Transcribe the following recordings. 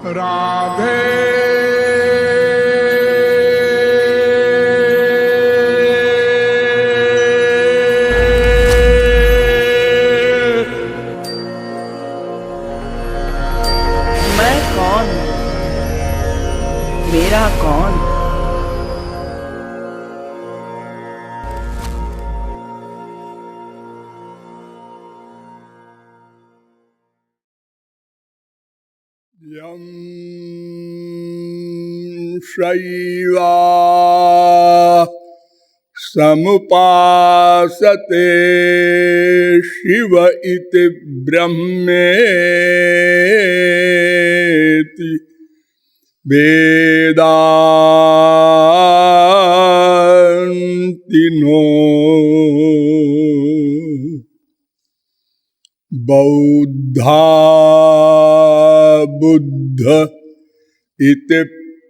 राधे मैं कौन, मेरा कौन। यं शैवा समुपासते शिव इति ब्रह्मेति वेदान्ति नो बौद्धा बुद्ध इति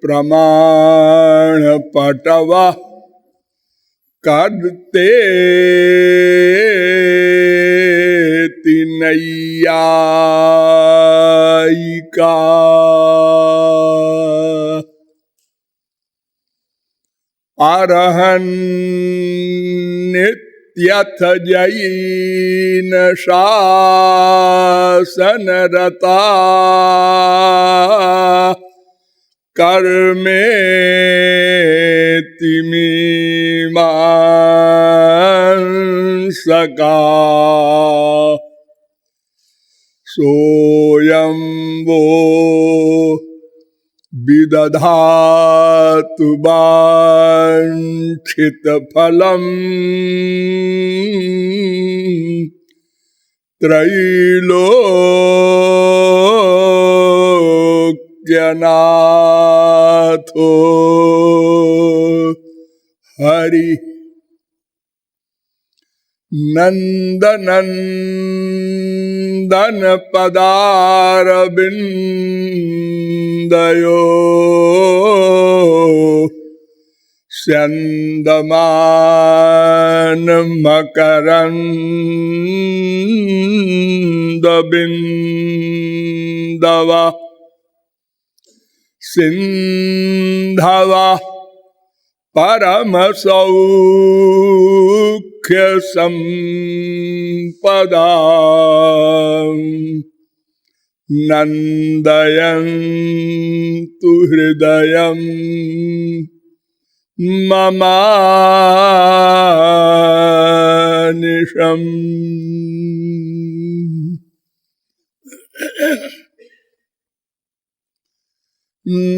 प्रमाण पटवा कर्तेति नैयायिका अरहन् नित्यथ जैन शासनरता कर्मेति मीमांसका सोऽयं वो विदधातु वाञ्छितफलम् त्रैलोक्यनाथो हरि नंदनंदन पदारविंदयो स्यन्दमान मकरन्दबिन्दवा सिन्धवा परम सौख्य संपदा नंदयन्तु हृदयं ममानिशम्।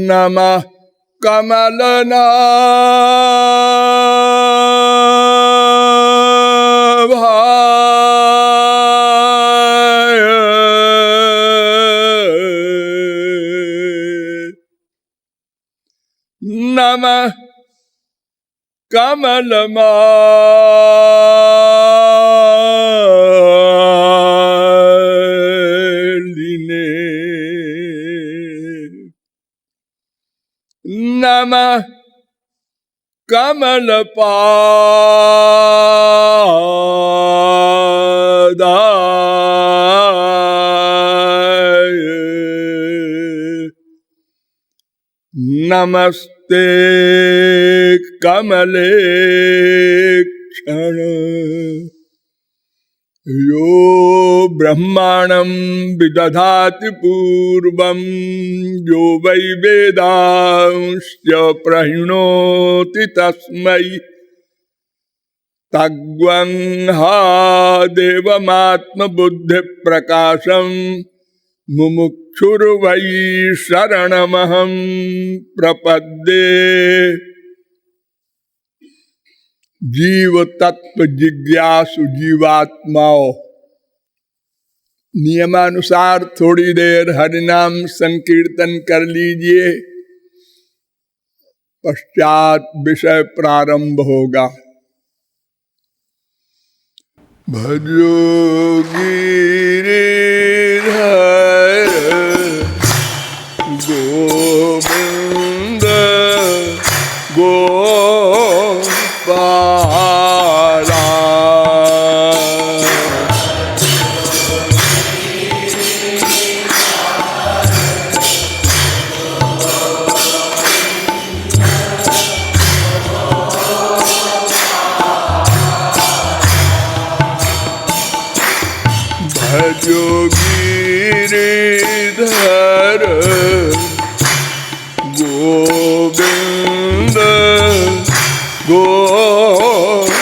नमः कमलनाभाय नमः कमलमालिने नमः कमलपादाय नमस्ते कमलेक्षण यो ब्रह्माणं विदधाति पूर्वं यो वै वेदांश्च प्रहिणोति तस्मै तग्वंहा देवमात्मबुद्धिप्रकाशं मुमुक्षुर्वै शरणमहं प्रपद्ये। जीव तत्व जिज्ञासु जीवात्माओं, नियमानुसार थोड़ी देर हरिनाम संकीर्तन कर लीजिए, पश्चात विषय प्रारंभ होगा। भजो गिरिधर गोविंद गोपाला भजो गिरिधर गोविंद गोपाला।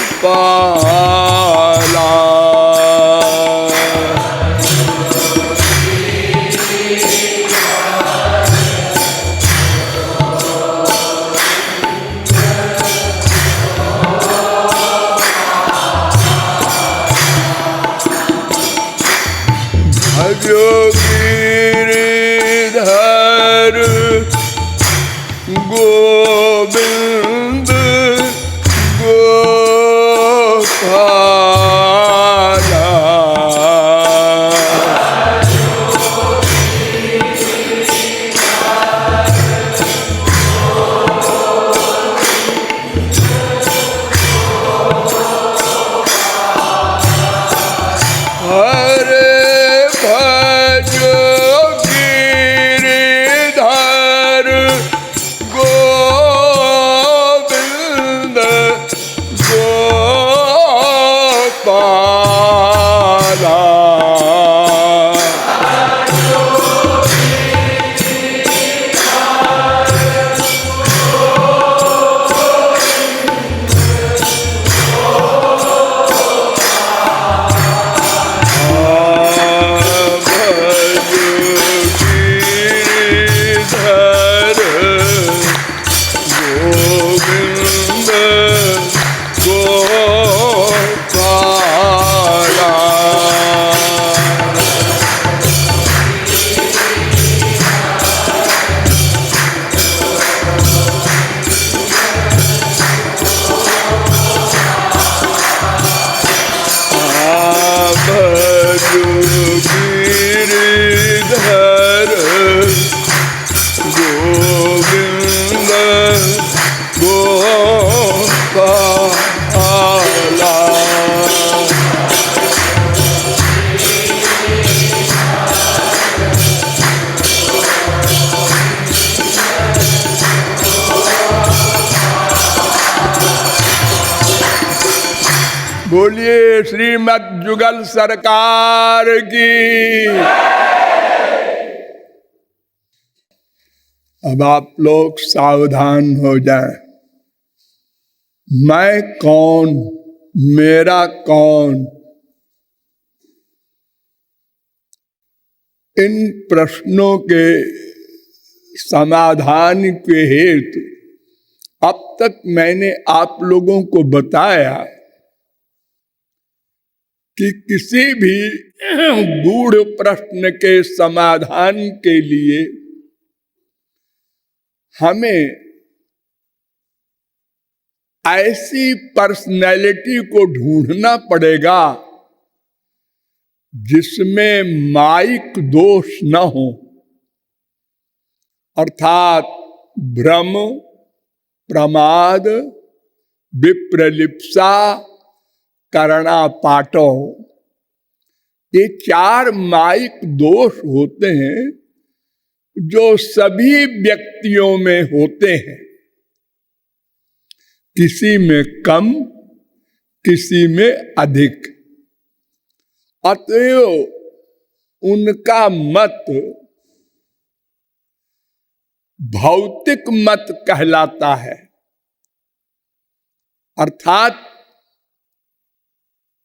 भजो गिरिधर गोविंद गोपाला। हरे भजो गिरिधर गोविंद गोपाला। बोलिए श्रीमद् जुगल सरकार की। अब आप लोग सावधान हो जाएं। मैं कौन, मेरा कौन, इन प्रश्नों के समाधान के हेतु अब तक मैंने आप लोगों को बताया कि किसी भी गूढ़ प्रश्न के समाधान के लिए हमें ऐसी पर्सनैलिटी को ढूंढना पड़ेगा जिसमें माइक दोष न हो, अर्थात भ्रम, प्रमाद, विप्रलिप्सा, करणा पाटो, ये 4 माइक दोष होते हैं जो सभी व्यक्तियों में होते हैं, किसी में कम, किसी में अधिक। अतएव उनका मत भौतिक मत कहलाता है, अर्थात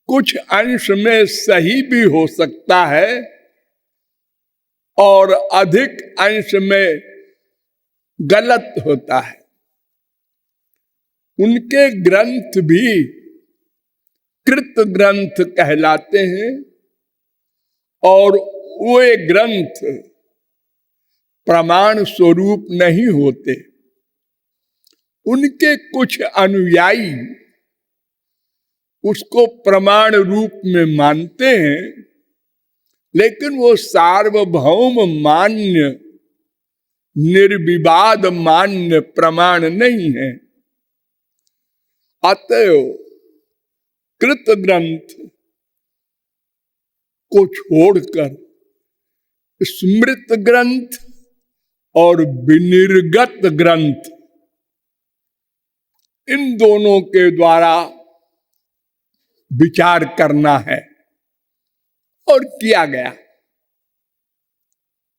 कुछ अंश में सही भी हो सकता है और अधिक अंश में गलत होता है। उनके ग्रंथ भी कृत ग्रंथ कहलाते हैं और वे ग्रंथ प्रमाण स्वरूप नहीं होते। उनके कुछ अनुयायी उसको प्रमाण रूप में मानते हैं, लेकिन वो सार्वभौम मान्य, निर्विवाद मान्य प्रमाण नहीं है। अतएव कृत ग्रंथ को छोड़कर स्मृत ग्रंथ और विनिर्गत ग्रंथ, इन दोनों के द्वारा विचार करना है और किया गया।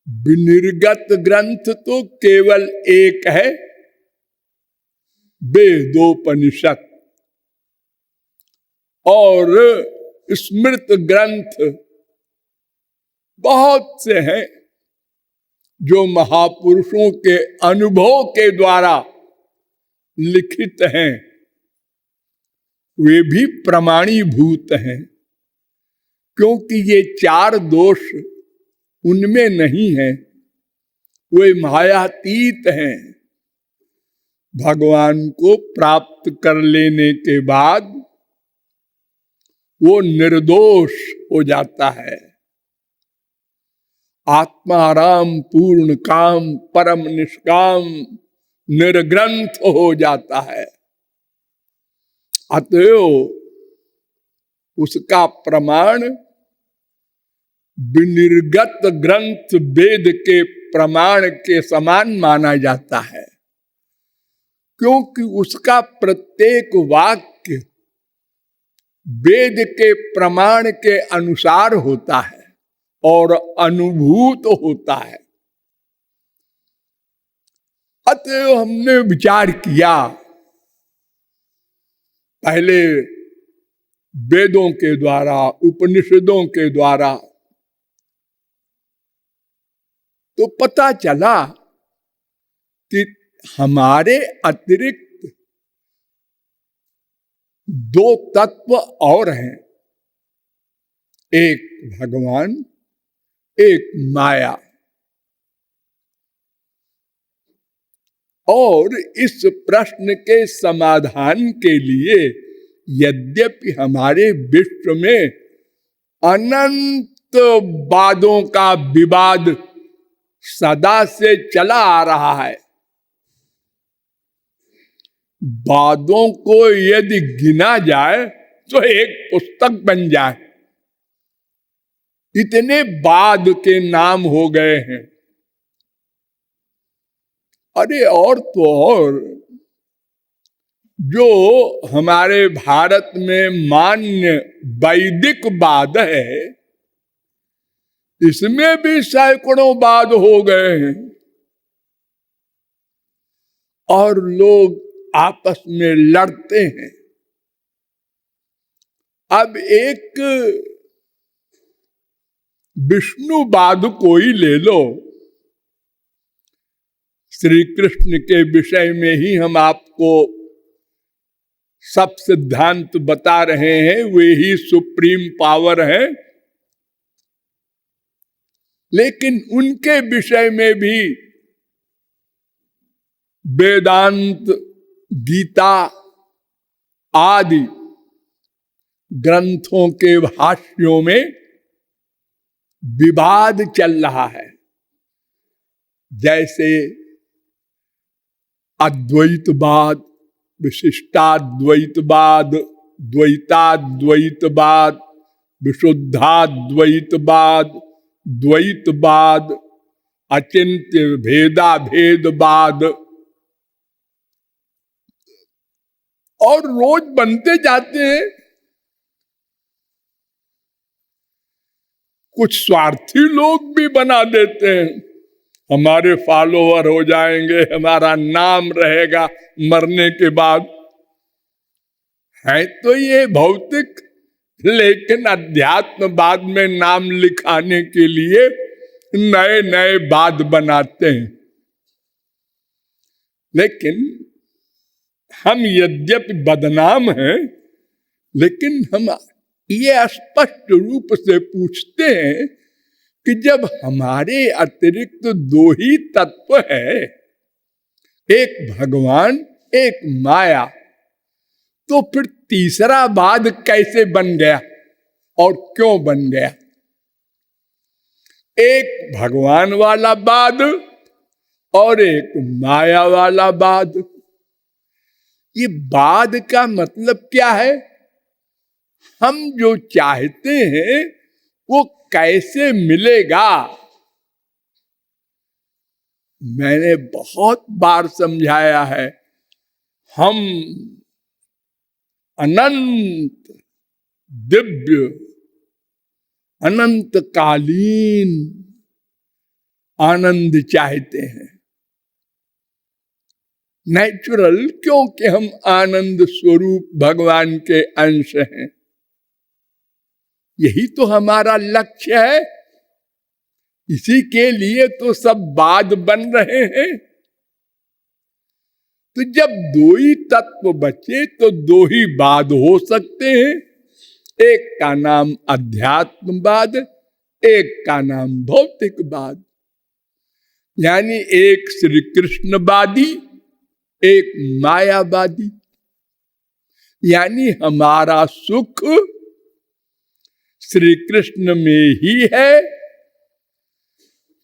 विनिर्गत ग्रंथ तो केवल एक है, वेदोपनिषद, और स्मृत ग्रंथ बहुत से हैं जो महापुरुषों के अनुभव के द्वारा लिखित हैं। वे भी प्रमाणीभूत हैं, क्योंकि ये चार दोष उनमें नहीं है, वे मायातीत हैं। भगवान को प्राप्त कर लेने के बाद वो निर्दोष हो जाता है। आत्माराम पूर्ण काम परम निष्काम निर्ग्रंथ हो जाता है। अतएव उसका प्रमाण विनिर्गत ग्रंथ वेद के प्रमाण के समान माना जाता है, क्योंकि उसका प्रत्येक वाक्य वेद के प्रमाण के अनुसार होता है और अनुभूत होता है। अतः हमने विचार किया, पहले वेदों के द्वारा, उपनिषदों के द्वारा, तो पता चला कि हमारे अतिरिक्त दो तत्व और हैं, एक भगवान, एक माया। और इस प्रश्न के समाधान के लिए यद्यपि हमारे विश्व में अनंत वादों का विवाद सदा से चला आ रहा है, वादों को यदि गिना जाए तो एक पुस्तक बन जाए, इतने वाद के नाम हो गए हैं। अरे और तो और, जो हमारे भारत में मान्य वैदिक वाद है, इसमें भी सैकड़ों वाद हो गए हैं और लोग आपस में लड़ते हैं। अब एक विष्णुवाद को ही ले लो, श्री कृष्ण के विषय में ही हम आपको सब सिद्धांत बता रहे हैं, वे ही सुप्रीम पावर है। लेकिन उनके विषय में भी वेदांत, गीता आदि ग्रंथों के भाष्यों में विवाद चल रहा है। जैसे अद्वैतवाद, विशिष्टाद्वैतवाद, द्वैताद्वैतवाद, विशुद्धाद्वैतवाद, द्वैतवाद, अचिंत्य भेदाभेदवाद, और रोज बनते जाते हैं। कुछ स्वार्थी लोग भी बना देते हैं, हमारे फॉलोअर हो जाएंगे, हमारा नाम रहेगा मरने के बाद। है तो ये भौतिक, लेकिन अध्यात्मवाद में नाम लिखाने के लिए नए नए वाद बनाते हैं। लेकिन हम यद्यपि बदनाम हैं, लेकिन हम ये स्पष्ट रूप से पूछते हैं कि जब हमारे अतिरिक्त दो ही तत्व है, एक भगवान एक माया, तो फिर तीसरा वाद कैसे बन गया और क्यों बन गया? एक भगवान वाला वाद और एक माया वाला वाद। ये वाद का मतलब क्या है? हम जो चाहते हैं वो कैसे मिलेगा? मैंने बहुत बार समझाया है, हम अनंत दिव्य अनंत कालीन आनंद चाहते हैं। नेचुरल, क्योंकि हम आनंद स्वरूप भगवान के अंश हैं। यही तो हमारा लक्ष्य है। इसी के लिए तो सब बाद बन रहे हैं। तो जब दो ही तत्व बचे तो दो ही बाद हो सकते हैं। एक का नाम अध्यात्मवाद, एक का नाम भौतिकवाद। यानी एक श्री कृष्णवादी, एक मायावादी। यानी हमारा सुख श्री कृष्ण में ही है,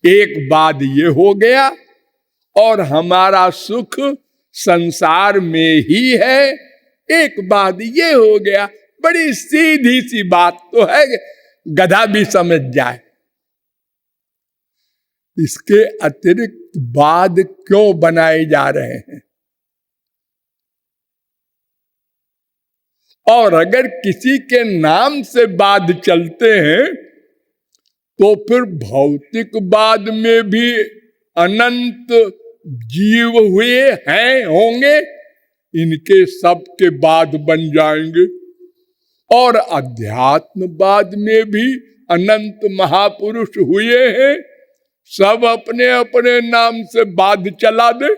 एक बाद ये हो गया, और हमारा सुख संसार में ही है, एक बाद ये हो गया। बड़ी सीधी सी बात तो है, गधा भी समझ जाए। इसके अतिरिक्त बाद क्यों बनाए जा रहे हैं? और अगर किसी के नाम से बाद चलते हैं तो फिर भौतिकवाद में भी अनंत जीव हुए हैं, होंगे, इनके सब के बाद बन जाएंगे। और अध्यात्मवाद में भी अनंत महापुरुष हुए हैं, सब अपने अपने नाम से बाद चला दे।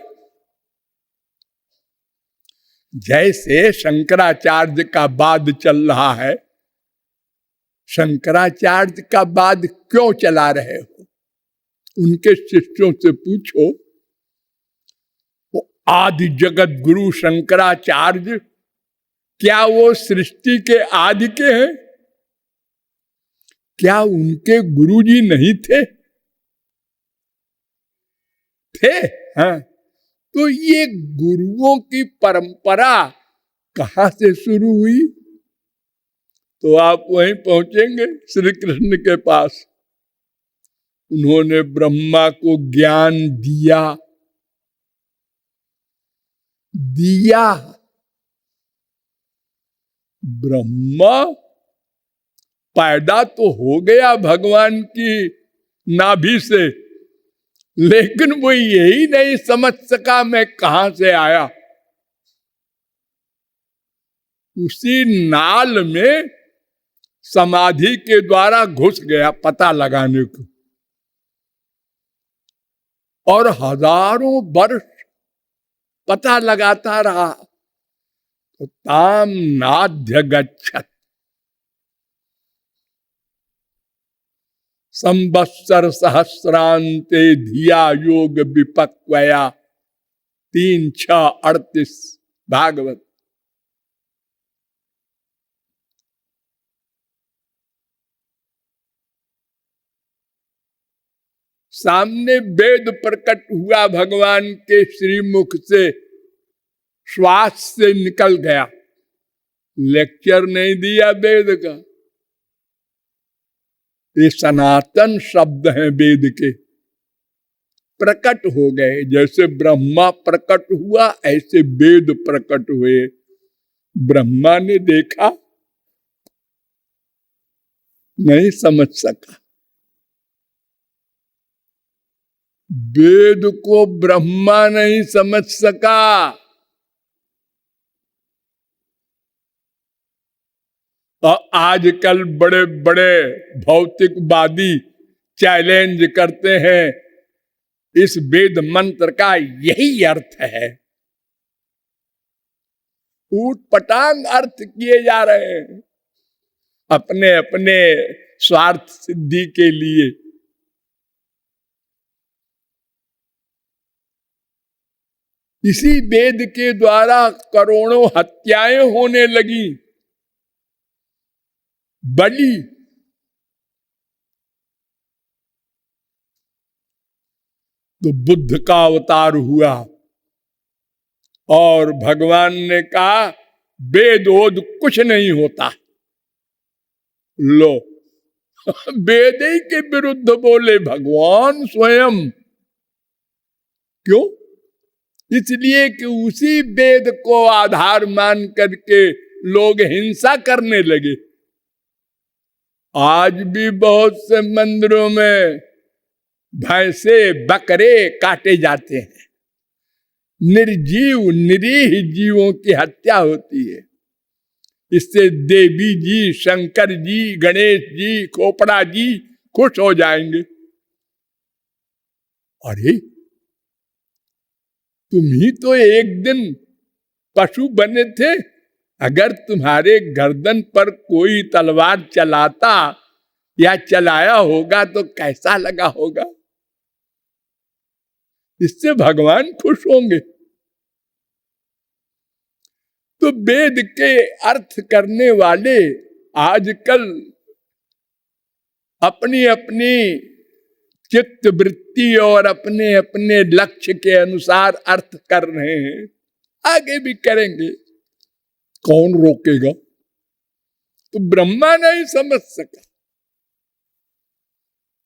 जैसे शंकराचार्य का बाद चल रहा है, शंकराचार्य का बाद क्यों चला रहे हो? उनके शिष्यों से पूछो। वो आदि जगत गुरु शंकराचार्य, क्या वो सृष्टि के आदि के हैं? क्या उनके गुरुजी नहीं थे? थे, हाँ। तो ये गुरुओं की परंपरा कहां से शुरू हुई? तो आप वहीं पहुंचेंगे श्री कृष्ण के पास। उन्होंने ब्रह्मा को ज्ञान दिया। ब्रह्मा पैदा तो हो गया भगवान की नाभि से, लेकिन वो यही नहीं समझ सका मैं कहां से आया। उसी नाल में समाधि के द्वारा घुस गया पता लगाने को, और हजारों वर्ष पता लगाता रहा। तो ताम नाध्य गच्छत, संवत्सर सहस्रांते धिया योग विपक्वया, 3-6-38 भागवत। सामने वेद प्रकट हुआ, भगवान के श्रीमुख से श्वास से निकल गया। लेक्चर नहीं दिया वेद का, ये सनातन शब्द हैं वेद के, प्रकट हो गए। जैसे ब्रह्मा प्रकट हुआ, ऐसे वेद प्रकट हुए। ब्रह्मा ने देखा, नहीं समझ सका। वेद को ब्रह्मा नहीं समझ सका। और आजकल बड़े बड़े भौतिकवादी चैलेंज करते हैं, इस वेद मंत्र का यही अर्थ है। ऊट पटांग अर्थ किए जा रहे हैं अपने अपने स्वार्थ सिद्धि के लिए। इसी वेद के द्वारा करोड़ों हत्याएं होने लगी। बलि, तो बुद्ध का अवतार हुआ और भगवान ने कहा वेद ओद कुछ नहीं होता। लो, वेद ही के विरुद्ध बोले भगवान स्वयं। क्यों? इसलिए कि उसी वेद को आधार मान करके लोग हिंसा करने लगे। आज भी बहुत से मंदिरों में भैंसे बकरे काटे जाते हैं, निर्जीव निरीह जीवों की हत्या होती है। इससे देवी जी, शंकर जी, गणेश जी, खोपड़ा जी खुश हो जाएंगे। अरे तुम ही तो एक दिन पशु बने थे, अगर तुम्हारे गर्दन पर कोई तलवार चलाता या चलाया होगा तो कैसा लगा होगा। इससे भगवान खुश होंगे। तो वेद के अर्थ करने वाले आजकल अपनी अपनी चित्त वृत्ति और अपने अपने लक्ष्य के अनुसार अर्थ कर रहे हैं, आगे भी करेंगे, कौन रोकेगा। तो ब्रह्मा नहीं समझ सका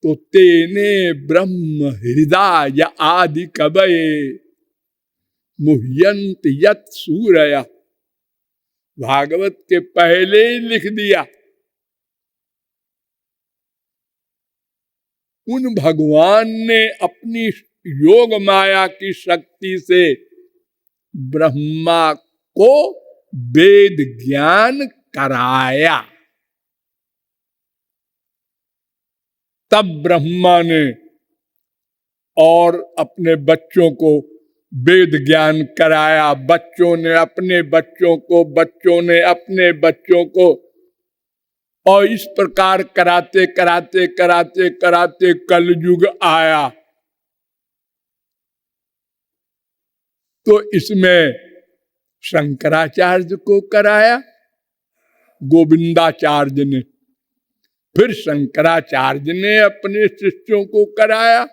तो तेने ब्रह्म हृदय आदि कवये मुह्यंत यत सूरया, भागवत के पहले ही लिख दिया। उन भगवान ने अपनी योग माया की शक्ति से ब्रह्मा को वेद ज्ञान कराया। तब ब्रह्मा ने और अपने बच्चों को वेद ज्ञान कराया। बच्चों ने अपने बच्चों को, बच्चों ने अपने बच्चों को, और इस प्रकार कराते कराते कराते कराते कलयुग आया। तो इसमें शंकराचार्य को कराया गोविंदाचार्य ने, फिर शंकराचार्य ने अपने शिष्यों को कराया।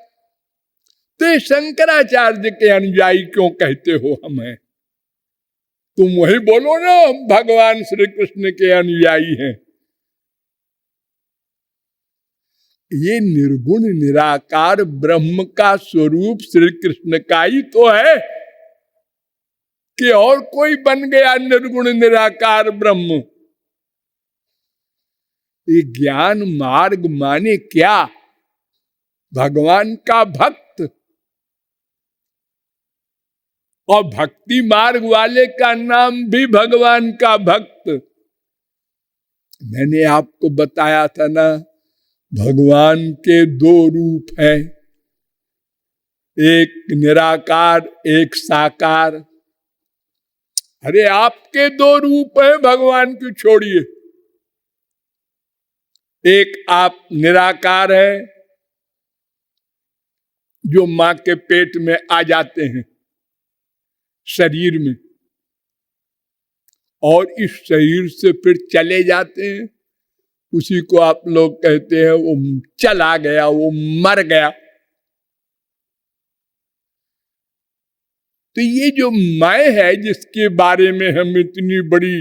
तो शंकराचार्य के अनुयायी क्यों कहते हो हमें? तुम वही बोलो ना, हम भगवान श्री कृष्ण के अनुयायी हैं। ये निर्गुण निराकार ब्रह्म का स्वरूप श्री कृष्ण का ही तो है, कि और कोई बन गया निर्गुण निराकार ब्रह्म। ये ज्ञान मार्ग माने क्या? भगवान का भक्त, और भक्ति मार्ग वाले का नाम भी भगवान का भक्त। मैंने आपको बताया था ना, भगवान के दो रूप हैं, एक निराकार एक साकार। अरे आपके दो रूप हैं भगवान की, छोड़िए। एक आप निराकार है जो मां के पेट में आ जाते हैं शरीर में, और इस शरीर से फिर चले जाते हैं। उसी को आप लोग कहते हैं वो चला गया, वो मर गया। तो ये जो मैं है जिसके बारे में हम इतनी बड़ी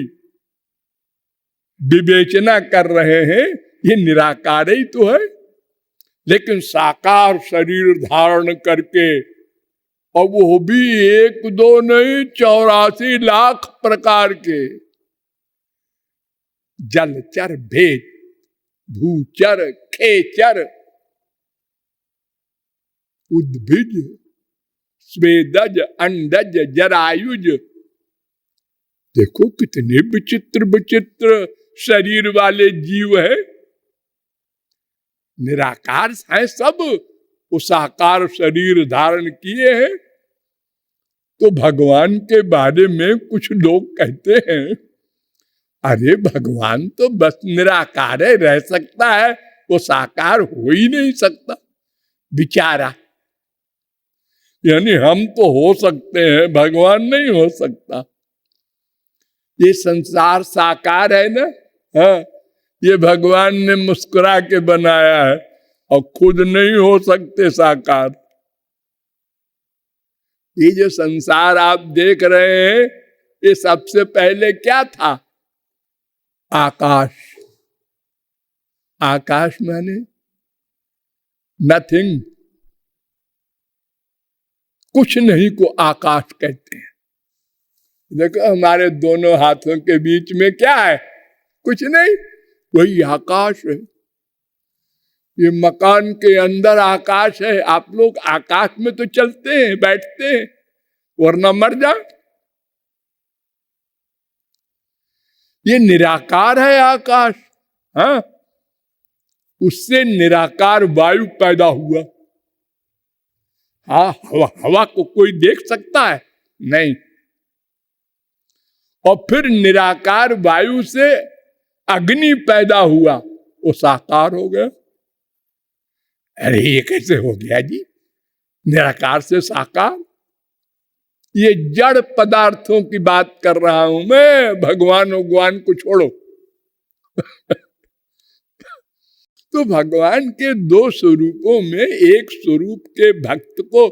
विवेचना कर रहे हैं, ये निराकार ही तो है, लेकिन साकार शरीर धारण करके, और वो भी एक दो नहीं 84 लाख प्रकार के, जलचर भेद, भूचर, खेचर, उद्भिज, स्वेदज, अंडज, जरायुज। देखो कितने विचित्र विचित्र शरीर वाले जीव है। निराकार है सब, वो साकार शरीर धारण किए हैं। तो भगवान के बारे में कुछ लोग कहते हैं, अरे भगवान तो बस निराकार है, रह सकता है, वो साकार हो ही नहीं सकता बेचारा। यानी हम तो हो सकते हैं, भगवान नहीं हो सकता। ये संसार साकार है ना, हाँ, ये भगवान ने मुस्कुरा के बनाया है, और खुद नहीं हो सकते साकार। ये जो संसार आप देख रहे हैं, ये सबसे पहले क्या था? आकाश। आकाश माने नथिंग, कुछ नहीं को आकाश कहते हैं। देखो हमारे दोनों हाथों के बीच में क्या है? कुछ नहीं, वही आकाश है। ये मकान के अंदर आकाश है, आप लोग आकाश में तो चलते हैं, बैठते हैं, वरना मर जाए। ये निराकार है आकाश, हाँ, उससे निराकार वायु पैदा हुआ। हाँ, हवा को कोई देख सकता है? नहीं। और फिर निराकार वायु से अग्नि पैदा हुआ, वो साकार हो गया। अरे ये कैसे हो गया जी, निराकार से साकार? ये जड़ पदार्थों की बात कर रहा हूं मैं, भगवान को छोड़ो। तो भगवान के दो स्वरूपों में एक स्वरूप के भक्त को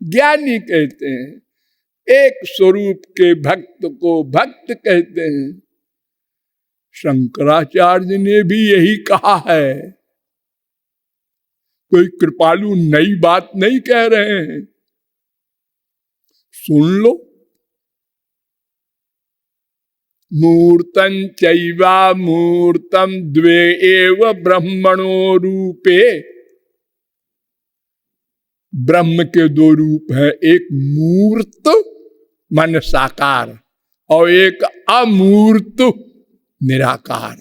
ज्ञानी कहते हैं, एक स्वरूप के भक्त को भक्त कहते हैं। शंकराचार्य ने भी यही कहा है, कोई कृपालु नई बात नहीं कह रहे हैं, सुन लो। मूर्तं चैवा मूर्तम द्वे एव ब्रह्मणो रूपे। ब्रह्म के दो रूप हैं, एक मूर्त मन साकार और एक अमूर्त निराकार।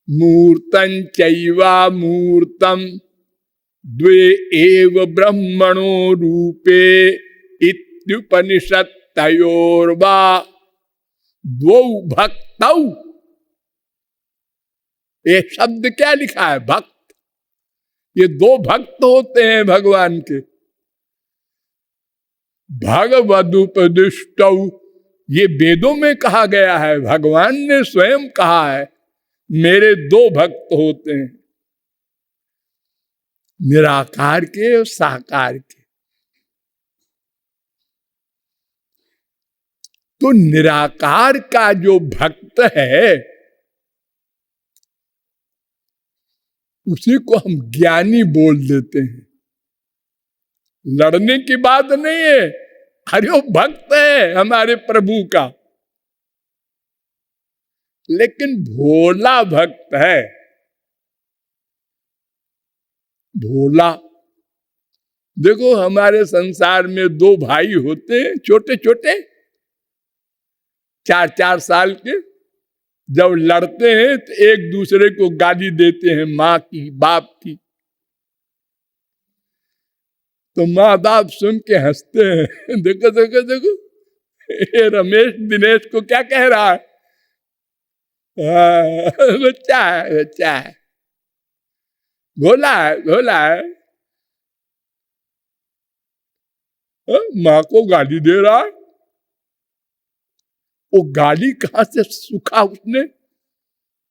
मूर्तं चैवा मूर्तम द्वे एव ब्रह्मणो रूपे इत्युपनिषत् तयोर्वा द्वौ भक्तौ। ये शब्द क्या लिखा है? भक्त। ये दो भक्त होते हैं भगवान के। भगवदुपदिष्टौ, ये वेदों में कहा गया है, भगवान ने स्वयं कहा है, मेरे दो भक्त होते हैं, निराकार के और साकार के। तो निराकार का जो भक्त है उसी को हम ज्ञानी बोल देते हैं। लड़ने की बात नहीं है, अरे वो भक्त है हमारे प्रभु का, लेकिन भोला भक्त है। भोला, देखो हमारे संसार में दो भाई होते हैं, छोटे छोटे, 4-4 साल के। जब लड़ते हैं तो एक दूसरे को गाली देते हैं, माँ की, बाप की। तो माँ बाप सुन के हंसते हैं, देखो देखो देखो ये रमेश दिनेश को क्या कह रहा है, बच्चा है, बच्चा है, भोला है, भोला है। माँ को गाली दे रहा है। वो गाली कहां से सूखा, उसने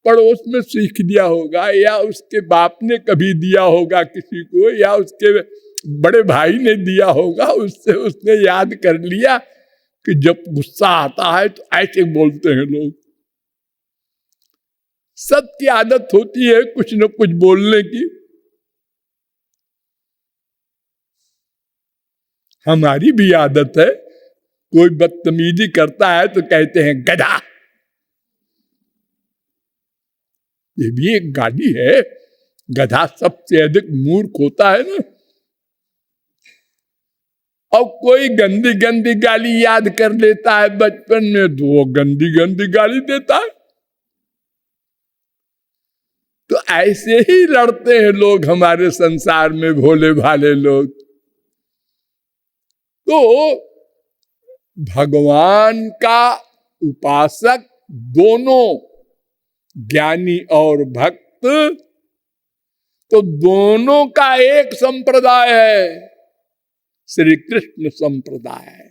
पड़ोस में सीख दिया होगा, या उसके बाप ने कभी दिया होगा किसी को, या उसके बड़े भाई ने दिया होगा, उससे उसने याद कर लिया कि जब गुस्सा आता है तो ऐसे बोलते हैं लोग। सबकी आदत होती है कुछ न कुछ बोलने की। हमारी भी आदत है, कोई बदतमीजी करता है तो कहते हैं गधा। ये भी एक गाली है। गधा सबसे अधिक मूर्ख होता है ना। और कोई गंदी गंदी गाली याद कर लेता है बचपन में, तो वो गंदी गंदी गाली देता है। तो ऐसे ही लड़ते हैं लोग हमारे संसार में, भोले भाले लोग। तो भगवान का उपासक दोनों, ज्ञानी और भक्त, तो दोनों का एक संप्रदाय है, श्री कृष्ण संप्रदाय।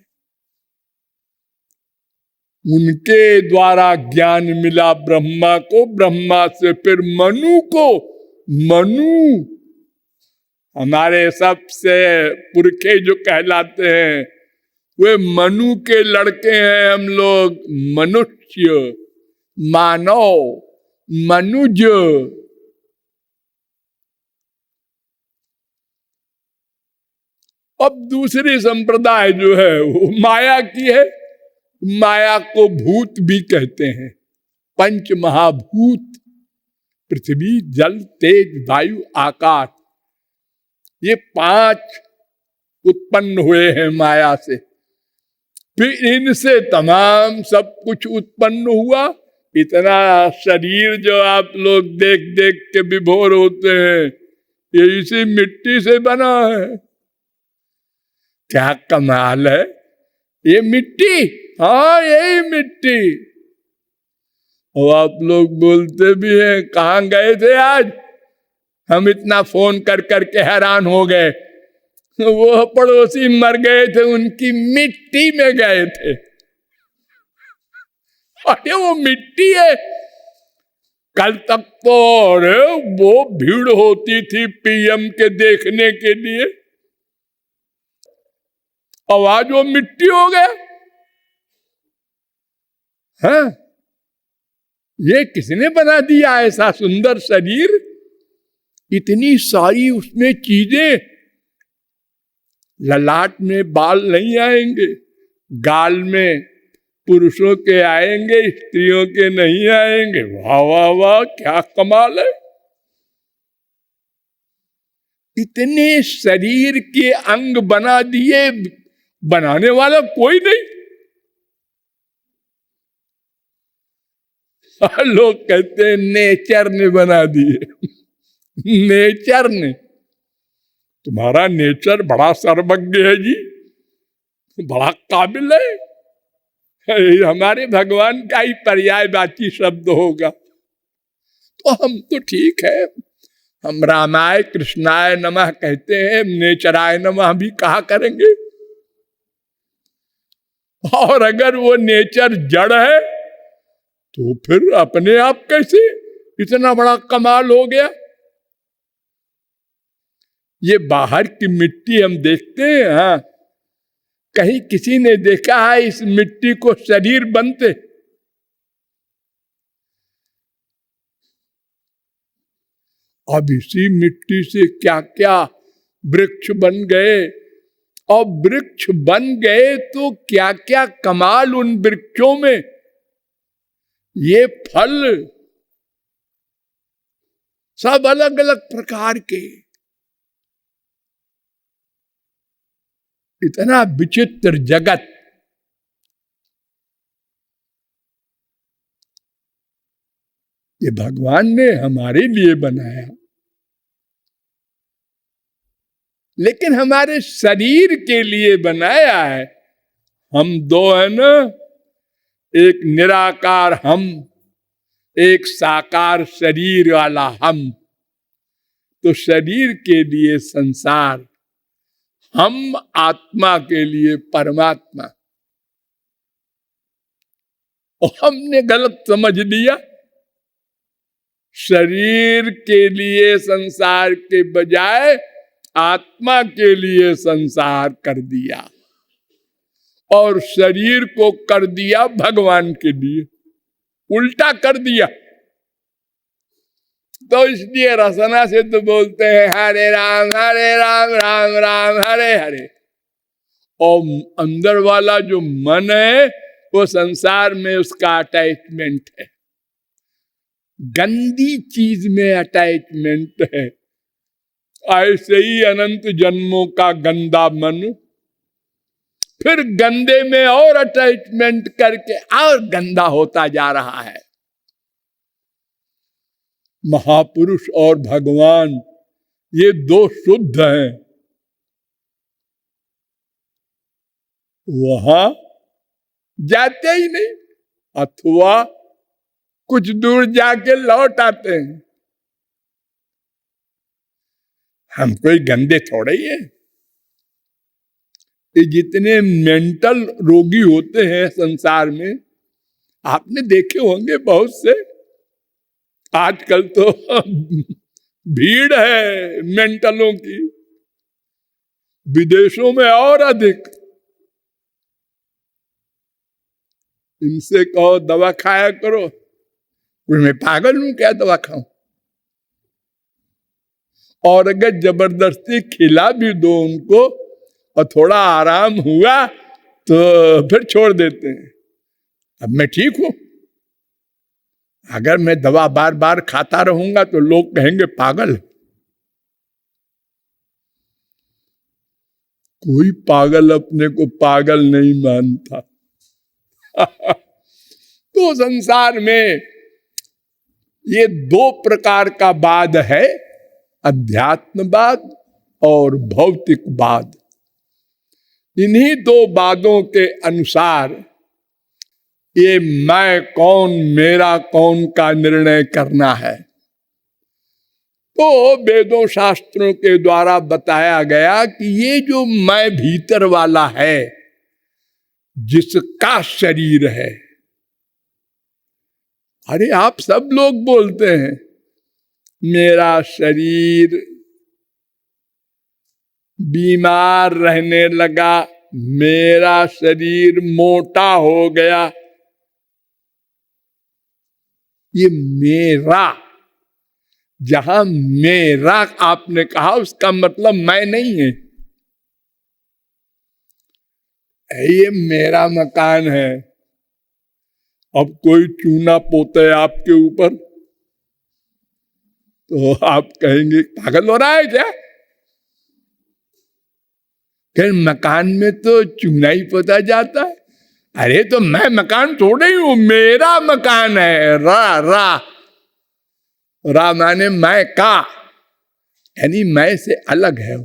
उनके द्वारा ज्ञान मिला ब्रह्मा को, ब्रह्मा से फिर मनु को। मनु हमारे सबसे पुरखे जो कहलाते हैं, वे मनु के लड़के हैं हम लोग। मनुष्य, मानव, मनुज। अब दूसरी संप्रदाय जो है वो माया की है। माया को भूत भी कहते हैं, पंच महाभूत। पृथ्वी, जल, तेज, वायु, आकाश, ये 5 उत्पन्न हुए हैं माया से। फिर इनसे तमाम सब कुछ उत्पन्न हुआ। इतना शरीर जो आप लोग देख देख के विभोर होते हैं, ये इसी मिट्टी से बना है। क्या कमाल है, ये मिट्टी, हाँ यही मिट्टी। और आप लोग बोलते भी हैं कहाँ गए थे आज, हम इतना फोन कर करके हैरान हो गए, वो पड़ोसी मर गए थे, उनकी मिट्टी में गए थे। अरे वो मिट्टी है। कल तक तो अरे वो भीड़ होती थी पीएम के देखने के लिए, अब आज वो मिट्टी हो गया। हाँ, ये किसने बना दिया ऐसा सुंदर शरीर, इतनी सारी उसमें चीजें। ललाट में बाल नहीं आएंगे, गाल में पुरुषों के आएंगे, स्त्रियों के नहीं आएंगे। वाह वाह वाह, क्या कमाल है। इतने शरीर के अंग बना दिए, बनाने वाला कोई नहीं। लोग कहते हैं नेचर ने बना दिए। नेचर ने, तुम्हारा नेचर बड़ा सर्वज्ञ है जी, बड़ा काबिल है। हमारे भगवान का ही पर्यायवाची शब्द होगा तो हम तो ठीक है, हम रामाय कृष्णाय नमः कहते हैं, नेचराय नमः भी कहा करेंगे। और अगर वो नेचर जड़ है तो फिर अपने आप कैसे इतना बड़ा कमाल हो गया। ये बाहर की मिट्टी हम देखते हैं, हाँ, कहीं किसी ने देखा है इस मिट्टी को शरीर बनते? अब इसी मिट्टी से क्या क्या वृक्ष बन गए, और वृक्ष बन गए तो क्या क्या कमाल उन वृक्षों में। ये फल सब अलग अलग प्रकार के, इतना विचित्र जगत। ये भगवान ने हमारे लिए बनाया, लेकिन हमारे शरीर के लिए बनाया है। हम दो है ना, एक निराकार हम, एक साकार शरीर वाला हम। तो शरीर के लिए संसार, हम आत्मा के लिए परमात्मा। और हमने गलत समझ लिया, शरीर के लिए संसार के बजाय आत्मा के लिए संसार कर दिया, और शरीर को कर दिया भगवान के लिए, उल्टा कर दिया। तो इसलिए रसना से तो बोलते हैं हरे राम राम राम हरे हरे। और अंदर वाला जो मन है वो संसार में उसका अटैचमेंट है, गंदी चीज में अटैचमेंट है। ऐसे ही अनंत जन्मों का गंदा मन फिर गंदे में और अटैचमेंट करके और गंदा होता जा रहा है। महापुरुष और भगवान ये दो शुद्ध हैं, वहां जाते ही नहीं, अथवा कुछ दूर जाके लौट आते हैं। हम कोई गंदे थोड़े ही हैं। ये जितने मेंटल रोगी होते हैं संसार में, आपने देखे होंगे बहुत से। आजकल तो भीड़ है मेंटलों की, विदेशों में और अधिक। इनसे कहो दवा खाया करो, मैं पागल हूं क्या दवा खाऊं? और अगर जबरदस्ती खिला भी दो उनको और थोड़ा आराम हुआ तो फिर छोड़ देते हैं। अब मैं ठीक हूं, अगर मैं दवा बार बार खाता रहूंगा तो लोग कहेंगे पागल। कोई पागल अपने को पागल नहीं मानता। तो संसार में ये दो प्रकार का वाद है, अध्यात्मवाद और भौतिकवाद। इन्हीं दो वादों के अनुसार ये मैं कौन मेरा कौन का निर्णय करना है। तो वेदों शास्त्रों के द्वारा बताया गया कि ये जो मैं भीतर वाला है, जिसका शरीर है। अरे आप सब लोग बोलते हैं मेरा शरीर बीमार रहने लगा, मेरा शरीर मोटा हो गया। ये मेरा, जहां मेरा आपने कहा उसका मतलब मैं नहीं है। ये मेरा मकान है, अब कोई चूना पोते आपके ऊपर तो आप कहेंगे पागल हो रहा है क्या? फिर मकान में तो चूना ही पोता जाता है। अरे तो मैं मकान थोड़े ही हूं, मेरा मकान है। रा माने मैं का, यानी मैं से अलग है।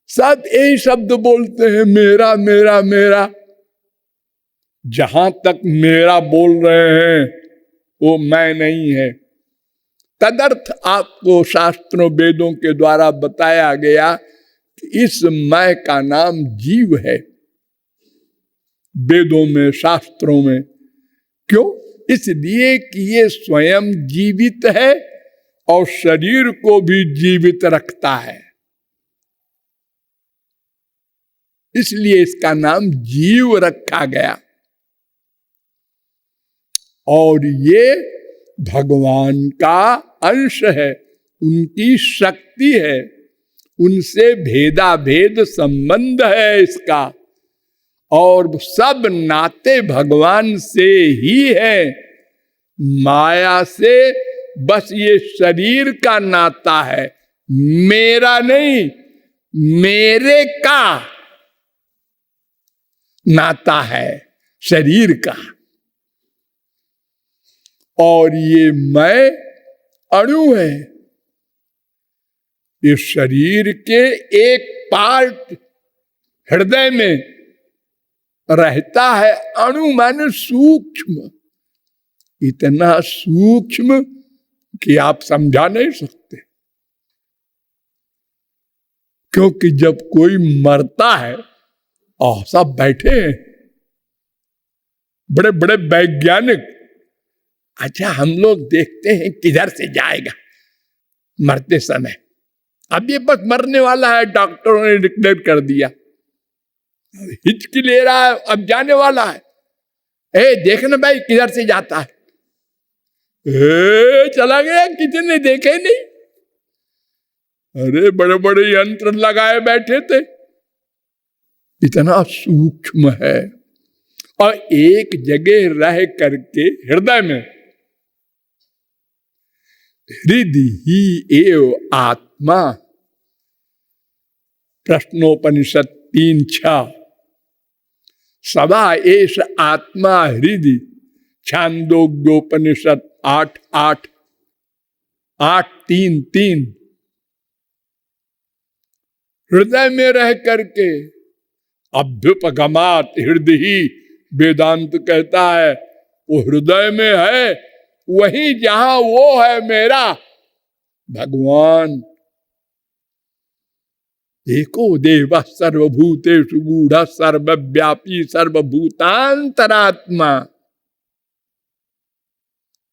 सब यही शब्द बोलते हैं मेरा मेरा मेरा। जहां तक मेरा बोल रहे हैं वो मैं नहीं है। तदर्थ आपको शास्त्रों वेदों के द्वारा बताया गया कि इस मैं का नाम जीव है। वेदों में शास्त्रों में क्यों? इसलिए कि ये स्वयं जीवित है और शरीर को भी जीवित रखता है, इसलिए इसका नाम जीव रखा गया। और ये भगवान का अंश है, उनकी शक्ति है, उनसे भेदा भेद संबंध है इसका। और सब नाते भगवान से ही है, माया से बस ये शरीर का नाता है, मेरा नहीं, मेरे का नाता है शरीर का। और ये मैं अणु है, इस शरीर के एक पार्ट हृदय में रहता है। अणु माने सूक्ष्म, इतना सूक्ष्म कि आप समझा नहीं सकते। क्योंकि जब कोई मरता है और सब बैठे हैं बड़े बड़े वैज्ञानिक, अच्छा हम लोग देखते हैं किधर से जाएगा मरते समय, अब ये बस मरने वाला है, डॉक्टरों ने डिक्लेयर कर दिया, हिचकी ले रहा है, अब जाने वाला है। देखना भाई किधर से जाता है। चला गया, किसी ने देखे नहीं। अरे बड़े बड़े यंत्र लगाए बैठे थे, इतना सूक्ष्म है। और एक जगह रह करके हृदय में, हृदय ही एव आत्मा, प्रश्नोपनिषद 3:6, सदा एष आत्मा हृदय, छांदोग्योपनिषद 8:8, 8:3:3। हृदय में रह करके, अभ्युपगमात हृदय ही वेदांत कहता है, वो हृदय में है, वही जहां वो है मेरा भगवान। एको देव सर्वभूतेषु गूढ़ सर्वव्यापी सर्वभूतांतरात्मा,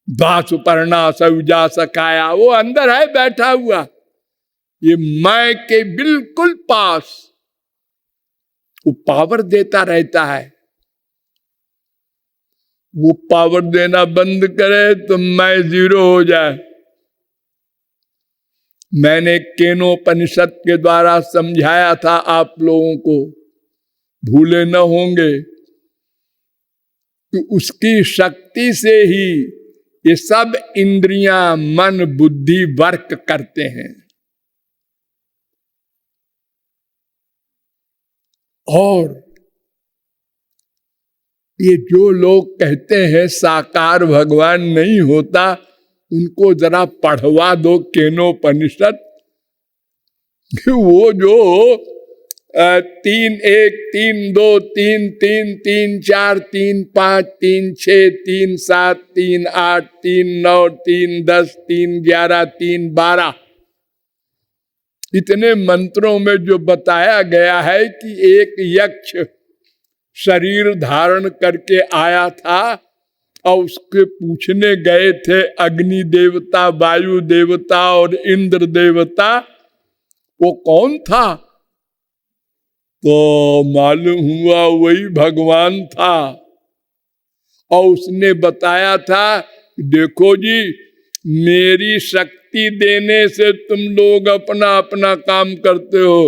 द्वासुपर्णा सयुजा सकाया, वो अंदर है बैठा हुआ। ये मैं के बिल्कुल पास वो पावर देता रहता है। वो पावर देना बंद करे तो मैं जीरो हो जाए। मैंने केनोपनिषद के द्वारा समझाया था आप लोगों को, भूले न होंगे। तो उसकी शक्ति से ही ये सब इंद्रियां, मन, बुद्धि वर्क करते हैं। और ये जो लोग कहते हैं साकार भगवान नहीं होता, उनको जरा पढ़वा दो केनोपनिषद। वो जो 3 1 3 2 3 3 3 4 3 5 3 6 3 7 3 8 3 9 3 10 3 11 3 12 इतने मंत्रों में जो बताया गया है कि एक यक्ष शरीर धारण करके आया था और उसके पूछने गए थे अग्नि देवता, वायु देवता और इंद्र देवता, वो कौन था? तो मालूम हुआ वही भगवान था। और उसने बताया था, देखो जी, मेरी शक्ति देने से तुम लोग अपना अपना काम करते हो,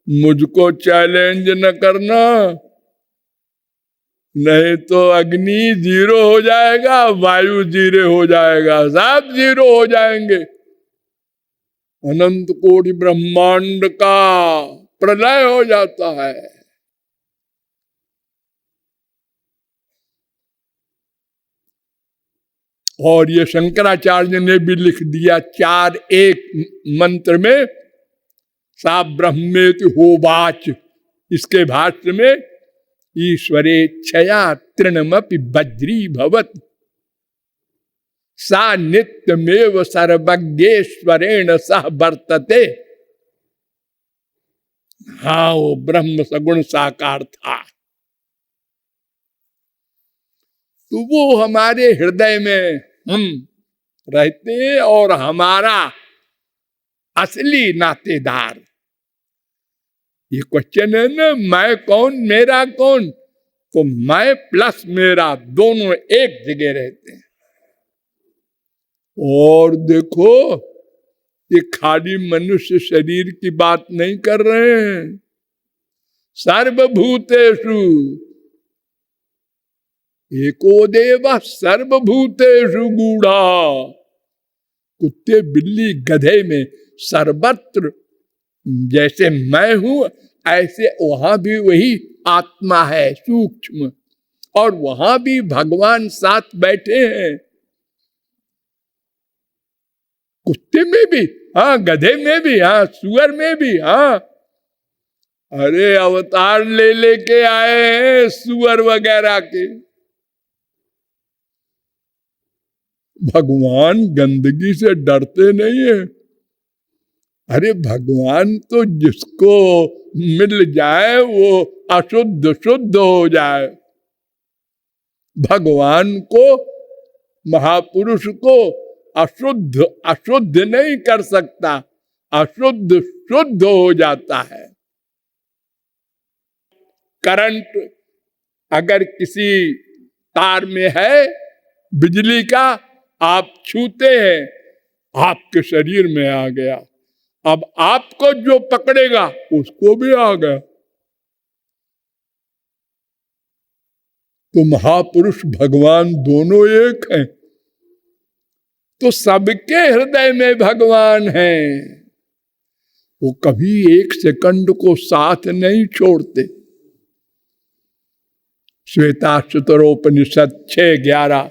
मुझको चैलेंज न करना, नहीं तो अग्नि 0 हो जाएगा, वायु 0 हो जाएगा, सब 0 हो जाएंगे। अनंत कोटि ब्रह्मांड का प्रलय हो जाता है। और ये शंकराचार्य ने भी लिख दिया 4:1 मंत्र में, सा ब्रह्मेति होवाच। इसके भाष्य में ईश्वरेच्छया तृणमपि बज्री भवत, सा नित्यमेव सर्वज्ञेश्वरेण सह वर्तते। हाँ, वो ब्रह्म सगुण साकार था। तो वो हमारे हृदय में हम रहते हैं और हमारा असली नातेदार। ये क्वेश्चन है ना, मैं कौन मेरा कौन, तो मैं प्लस मेरा दोनों एक जगह रहते हैं। और देखो, ये खाली मनुष्य शरीर की बात नहीं कर रहे हैं, सर्वभूतेषु एको देव सर्वभूतेषु गूढ़ा। कुत्ते, बिल्ली, गधे में सर्वत्र जैसे मैं हूं, ऐसे वहां भी वही आत्मा है सूक्ष्म, और वहां भी भगवान साथ बैठे हैं। कुत्ते में भी, हाँ, गधे में भी, हाँ, सुअर में भी, हाँ। अरे अवतार ले लेके आए हैं सुअर वगैरह के। भगवान गंदगी से डरते नहीं है। अरे भगवान तो जिसको मिल जाए वो अशुद्ध शुद्ध हो जाए। भगवान को, महापुरुष को अशुद्ध अशुद्ध नहीं कर सकता, अशुद्ध शुद्ध हो जाता है। करंट अगर किसी तार में है बिजली का, आप छूते हैं, आपके शरीर में आ गया। अब आपको जो पकड़ेगा उसको भी आ गया। तो महापुरुष भगवान दोनों एक हैं। तो सबके हृदय में भगवान है। वो कभी एक सेकंड को साथ नहीं छोड़ते। श्वेताश्वतरोपनिषद 6:11,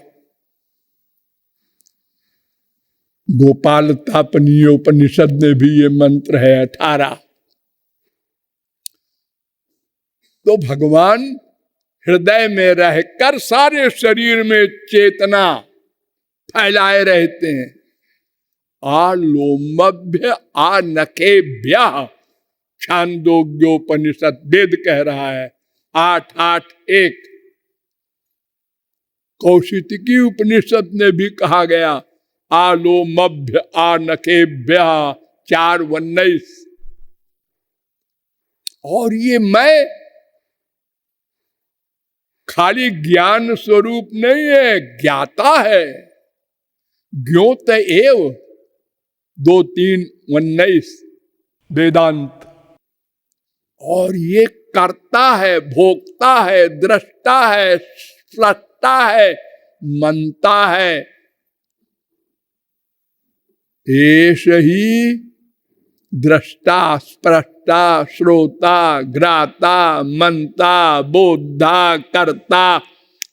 गोपाल तापनीयोपनिषद में भी ये मंत्र है 18। तो भगवान हृदय में रहकर सारे शरीर में चेतना फैलाए रहते हैं। आलोमभ्य आनखेभ्य, छांदोग्योपनिषद वेद कह रहा है 8:8:1। कौशितकी उपनिषद ने भी कहा गया आलोमभ्य आनखेभ्य 4:19। और ये मैं खाली ज्ञान स्वरूप नहीं है, ज्ञाता है। ज्ञोत एव 2:3:19 वेदांत। और ये करता है, भोक्ता है, दृष्टा है, करता है, मनता है। एष ही दृष्टा, स्पृष्टा, श्रोता, ग्राता, मनता, बोधा, कर्ता,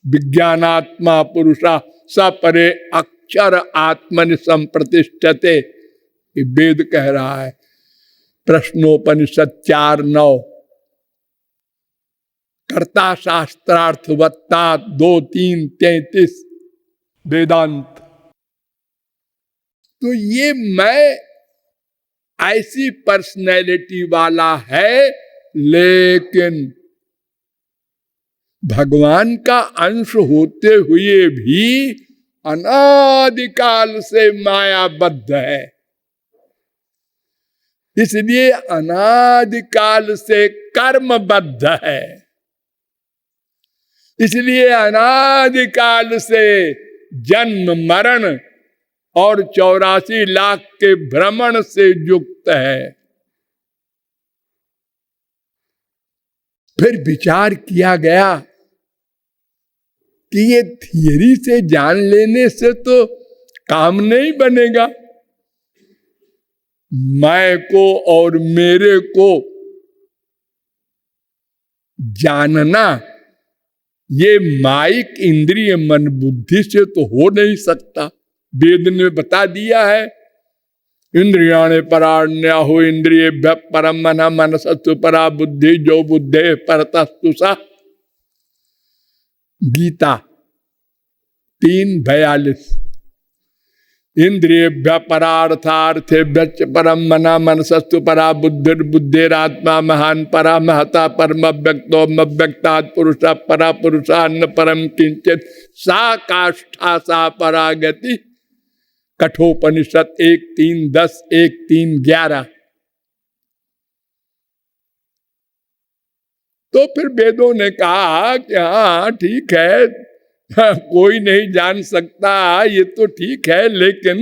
विज्ञानात्मा पुरुषा सपरे अक्षर आत्मनि संप्रतिष्ठते। ये वेद कह रहा है, प्रश्नोपनिषद 4:9। कर्ता शास्त्रार्थवत्ता 2:3-33 वेदांत। तो ये मैं ऐसी पर्सनैलिटी वाला है, लेकिन भगवान का अंश होते हुए भी अनादिकाल से मायाबद्ध है। इसलिए अनादिकाल से कर्मबद्ध है। इसलिए अनादिकाल से जन्म मरण और 84 लाख के भ्रमण से युक्त है। फिर विचार किया गया कि ये थियरी से जान लेने से तो काम नहीं बनेगा। मैं को और मेरे को जानना ये माइक इंद्रिय मन बुद्धि से तो हो नहीं सकता। वेद ने बता दिया है, इंद्रियाणे पराण्याहु इंद्रिय परम मन मनसस्तु परा बुद्धि जो बुद्धे परतस्तु सा। गीता 3:42। इंद्रिय परार्थार्थे व्यच परम मना मनसस्तु परा बुद्धिर बुद्धिरात्मा महान परा महता परम व्यक्तो व्यक्तात् पुरुष परा पुरुषान्न परम किंचित सा काष्ठा सा परागति। कठोपनिषद 1:3-10, 1:3-11। तो फिर वेदों ने कहा कि हाँ ठीक है, कोई नहीं जान सकता, ये तो ठीक है, लेकिन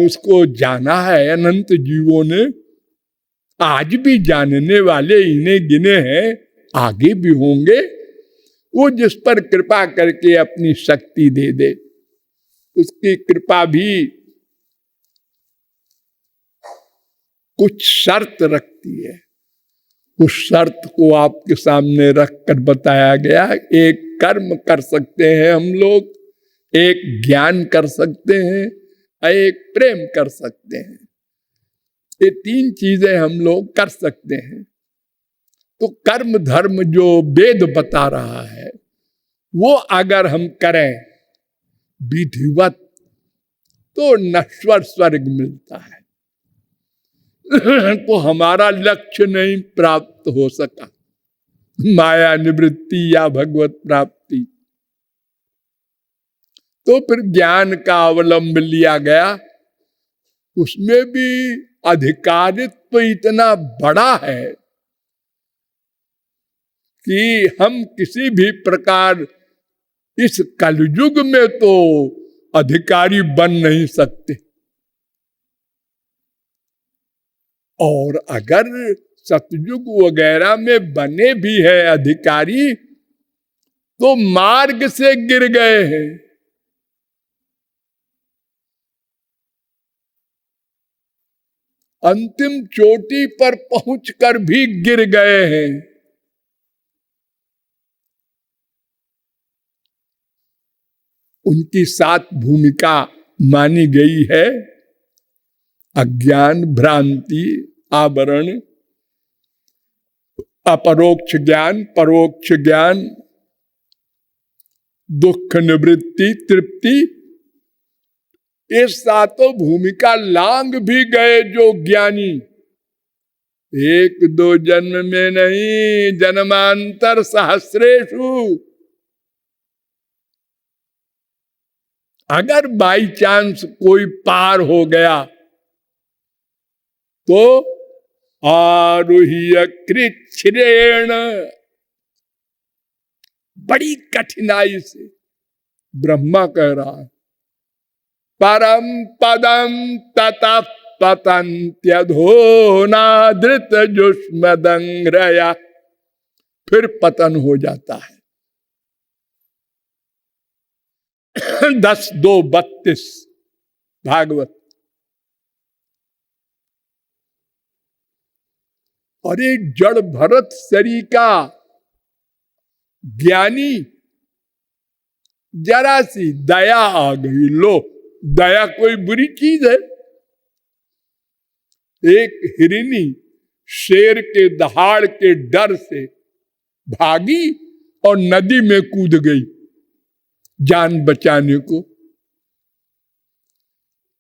उसको जाना है अनंत जीवों ने। आज भी जानने वाले इन्हें गिने हैं, आगे भी होंगे। वो जिस पर कृपा करके अपनी शक्ति दे दे, उसकी कृपा भी कुछ शर्त रखती है। उस शर्त को आपके सामने रखकर बताया गया। एक कर्म कर सकते हैं हम लोग, एक ज्ञान कर सकते हैं, एक प्रेम कर सकते हैं। ये 3 चीजें हम लोग कर सकते हैं। तो कर्म धर्म जो वेद बता रहा है, वो अगर हम करें विधिवत, तो नश्वर स्वर्ग मिलता है। तो हमारा लक्ष्य नहीं प्राप्त हो सका, माया निवृत्ति या भगवत प्राप्ति। तो फिर ज्ञान का अवलंब लिया गया। उसमें भी अधिकारित्व इतना बड़ा है कि हम किसी भी प्रकार इस कलयुग में तो अधिकारी बन नहीं सकते। और अगर सतयुग वगैरह में बने भी है अधिकारी, तो मार्ग से गिर गए हैं। अंतिम चोटी पर पहुंचकर भी गिर गए हैं। उनकी 7 भूमिका मानी गई है: अज्ञान, भ्रांति, आवरण, अपरोक्ष ज्ञान, परोक्ष ज्ञान, दुख निवृत्ति, तृप्ति। ये 7 भूमिका लांग भी गए जो ज्ञानी। 1-2 जन्म में नहीं, जन्मांतर सहस्रेषु। अगर बाई चांस कोई पार हो गया तो आरुह्य कृच्छ्रेण, बड़ी कठिनाई से, ब्रह्मा कह रहा है, परम पदम ततः पतन्त्यधो नादृत जुष्मदंग्रया। फिर पतन हो जाता है। 10:2:32 भागवत। अरे जड़ भरत शरीर का ज्ञानी, जरा सी दया आ गई। लो, दया कोई बुरी चीज है? एक हिरनी शेर के दहाड़ के डर से भागी और नदी में कूद गई जान बचाने को।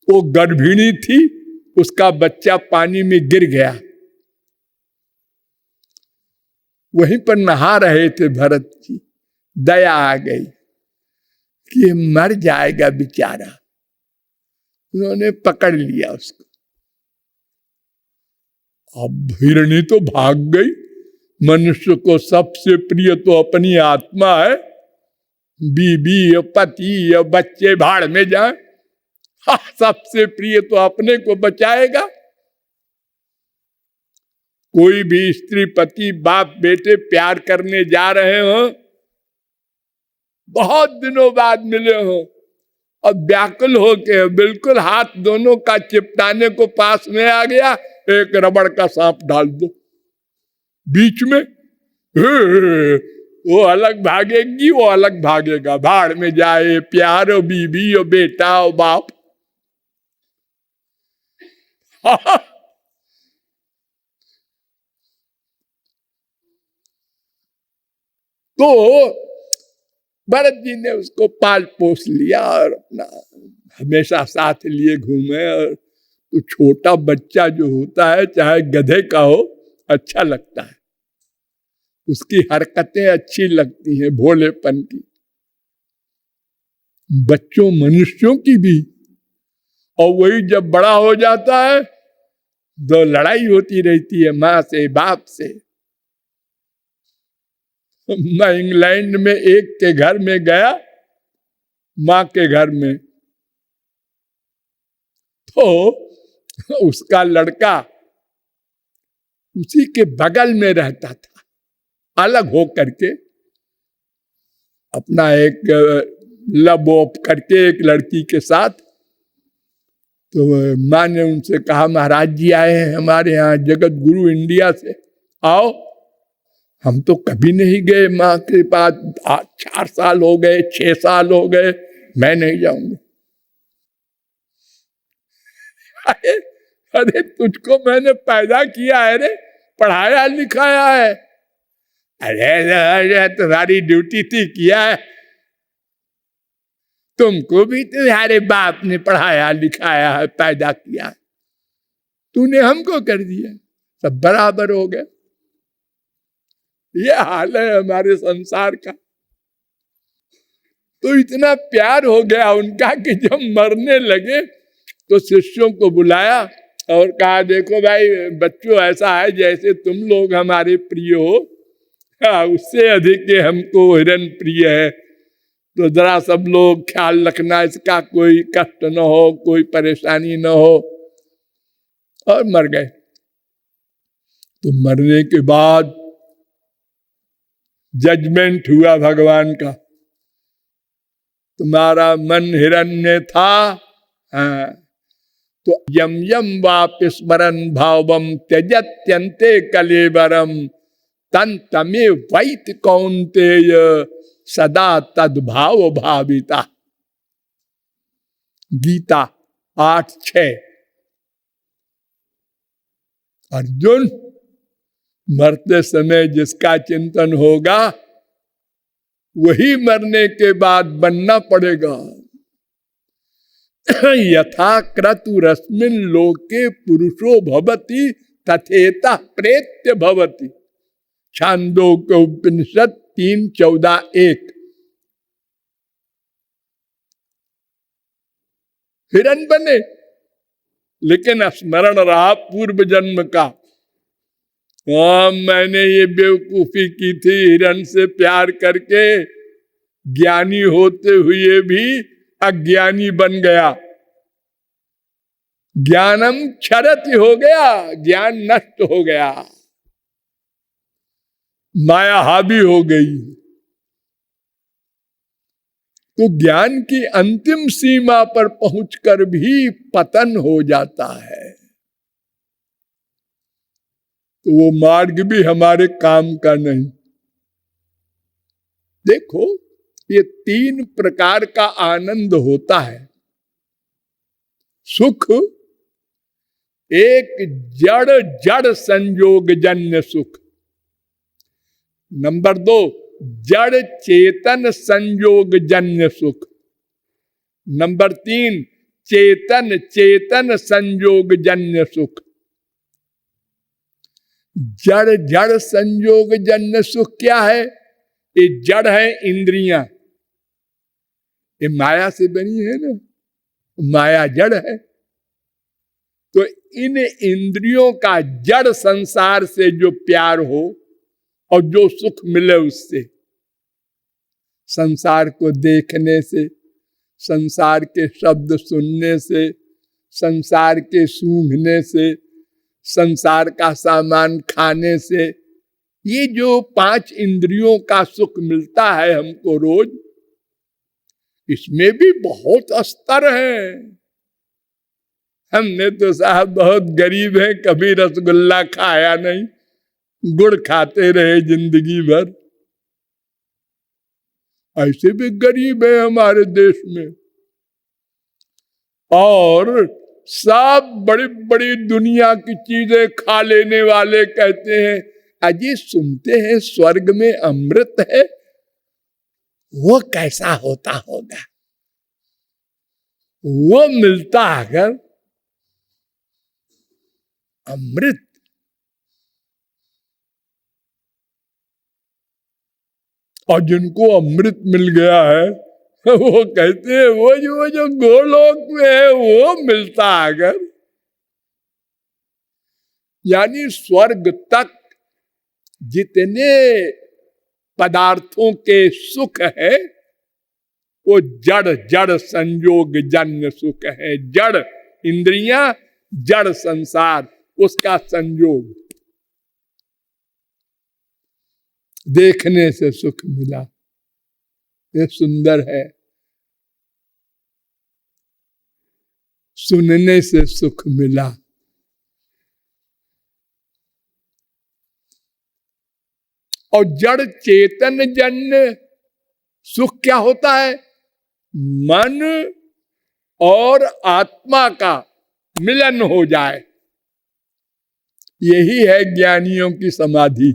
वो गर्भिणी थी, उसका बच्चा पानी में गिर गया। वहीं पर नहा रहे थे भरत जी, दया आ गई कि ये मर जाएगा बेचारा। उन्होंने पकड़ लिया उसको। अब हिरणी तो भाग गई। मनुष्य को सबसे प्रिय तो अपनी आत्मा है। बीबी या पति या बच्चे भाड़ में जाए, सबसे प्रिय तो अपने को बचाएगा। कोई भी स्त्री पति बाप बेटे प्यार करने जा रहे हो, बहुत दिनों बाद मिले हो और व्याकुल हो के बिल्कुल हाथ दोनों का चिपटाने को पास में आ गया, एक रबड़ का सांप डाल दो बीच में, वो अलग भागेगी, वो अलग भागेगा। भाड़ में जाए प्यार हो, बीबी हो, बेटा हो, बाप। तो भरत जी ने उसको पाल पोस लिया और अपना हमेशा साथ लिए घूमे। और तो छोटा बच्चा जो होता है, चाहे गधे का हो, अच्छा लगता है। उसकी हरकतें अच्छी लगती हैं, भोलेपन की। बच्चों मनुष्यों की भी। और वही जब बड़ा हो जाता है तो लड़ाई होती रहती है माँ से बाप से। मैं इंग्लैंड में एक के घर में गया, माँ के घर में, तो उसका लड़का उसी के बगल में रहता था, अलग हो करके। अपना एक लव ऑफ करके एक लड़की के साथ। तो माँ ने उनसे कहा, महाराज जी आए हैं हमारे यहाँ जगत गुरु इंडिया से, आओ। हम तो कभी नहीं गए माँ के पास, 4 साल हो गए, 6 साल हो गए, मैं नहीं जाऊंगा। अरे तुझको मैंने पैदा किया है रे, पढ़ाया लिखाया है। अरे तुम्हारी ड्यूटी थी, किया है। तुमको भी तुम्हारे बाप ने पढ़ाया लिखाया है, पैदा किया है। तूने हमको कर दिया, सब बराबर हो गए। ये हाल है हमारे संसार का। तो इतना प्यार हो गया उनका कि जब मरने लगे तो शिष्यों को बुलाया और कहा, देखो भाई बच्चों, ऐसा है जैसे तुम लोग हमारे प्रिय हो, उससे अधिक हमको हिरण प्रिय है। तो जरा सब लोग ख्याल रखना, इसका कोई कष्ट न हो, कोई परेशानी न हो। और मर गए। तो मरने के बाद जजमेंट हुआ भगवान का, तुम्हारा मन हिरण्य था, हाँ, तो यम यम वाप स्मरण भावम त्यजत्यंते कलेवरम तन तमे वैत कौन्तेय सदा तद्भाव भाविता। गीता 8:6। अर्जुन, मरते समय जिसका चिंतन होगा वही मरने के बाद बनना पड़ेगा। यथा क्रतुरस्मिन् लोके पुरुषो भवति तथेता प्रेत्य भवति। छांदोग्य उपनिषद 3:14-1। हिरण बने, लेकिन स्मरण रहा पूर्व जन्म का। मैंने ये बेवकूफी की थी, हिरण से प्यार करके ज्ञानी होते हुए भी अज्ञानी बन गया। ज्ञानम क्षरति हो गया, ज्ञान नष्ट हो गया, माया हावी हो गई। तो ज्ञान की अंतिम सीमा पर पहुंचकर भी पतन हो जाता है। तो वो मार्ग भी हमारे काम का नहीं। देखो, ये 3 प्रकार का आनंद होता है। सुख, एक जड़ जड़ संयोग जन्य सुख। नंबर 2, जड़ चेतन संयोग जन्य सुख। नंबर 3, चेतन चेतन संयोग जन्य सुख। जड़ जड़ संयोग जन्य सुख क्या है? ये जड़ है इंद्रियां, ये माया से बनी है ना, माया जड़ है। तो इन इंद्रियों का जड़ संसार से जो प्यार हो और जो सुख मिले उससे, संसार को देखने से, संसार के शब्द सुनने से, संसार के सूंघने से, संसार का सामान खाने से, ये जो 5 इंद्रियों का सुख मिलता है हमको रोज, इसमें भी बहुत स्तर है। हमने तो साहब बहुत गरीब है, कभी रसगुल्ला खाया नहीं, गुड़ खाते रहे जिंदगी भर। ऐसे भी गरीब है हमारे देश में। और सब बड़ी बड़ी दुनिया की चीजें खा लेने वाले कहते हैं अजी सुनते हैं स्वर्ग में अमृत है, वो कैसा होता होगा? वो मिलता अगर अमृत, और जिनको अमृत मिल गया है वो कहते हैं वो जो गोलोक में है वो मिलता अगर, यानी स्वर्ग तक जितने पदार्थों के सुख है वो जड़ जड़ संयोग जन्य सुख है। जड़ इंद्रियां, जड़ संसार, उसका संयोग। देखने से सुख मिला, ये सुंदर है। सुनने से सुख मिला, और जड़ चेतन जन्य सुख क्या होता है? मन और आत्मा का मिलन हो जाए, यही है ज्ञानियों की समाधि।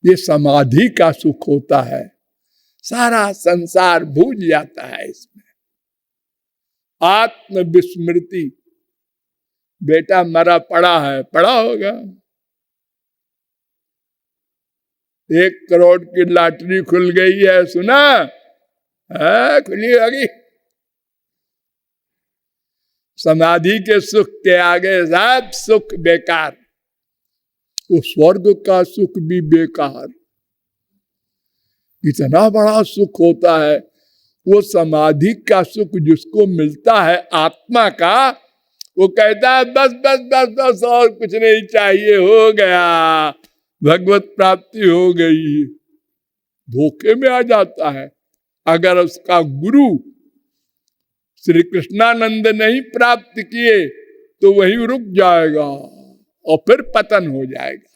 ये समाधि का सुख होता है, सारा संसार भूल जाता है इसमें। आत्म विस्मृति। बेटा मरा पड़ा है, पड़ा होगा। 1 करोड़ की लॉटरी खुल गई है, सुना? खुली होगी। समाधि के सुख के आगे सब सुख बेकार। वो स्वर्ग का सुख भी बेकार। इतना बड़ा सुख होता है वो समाधि का सुख जिसको मिलता है आत्मा का, वो कहता है बस बस बस बस और कुछ नहीं चाहिए, हो गया, भगवत प्राप्ति हो गई। धोखे में आ जाता है। अगर उसका गुरु श्री कृष्णानंद नहीं प्राप्त किए तो वहीं रुक जाएगा और फिर पतन हो जाएगा।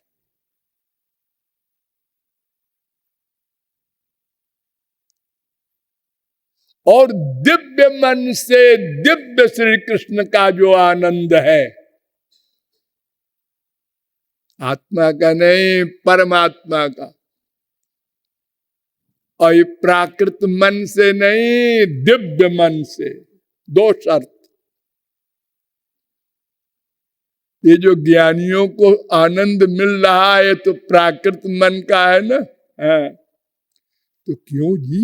और दिव्य मन से दिव्य श्री कृष्ण का जो आनंद है, आत्मा का नहीं, परमात्मा का। और ये प्राकृत मन से नहीं, दिव्य मन से। 2 शर्त। ये जो ज्ञानियों को आनंद मिल रहा है तो प्राकृत मन का है ना। तो क्यों जी,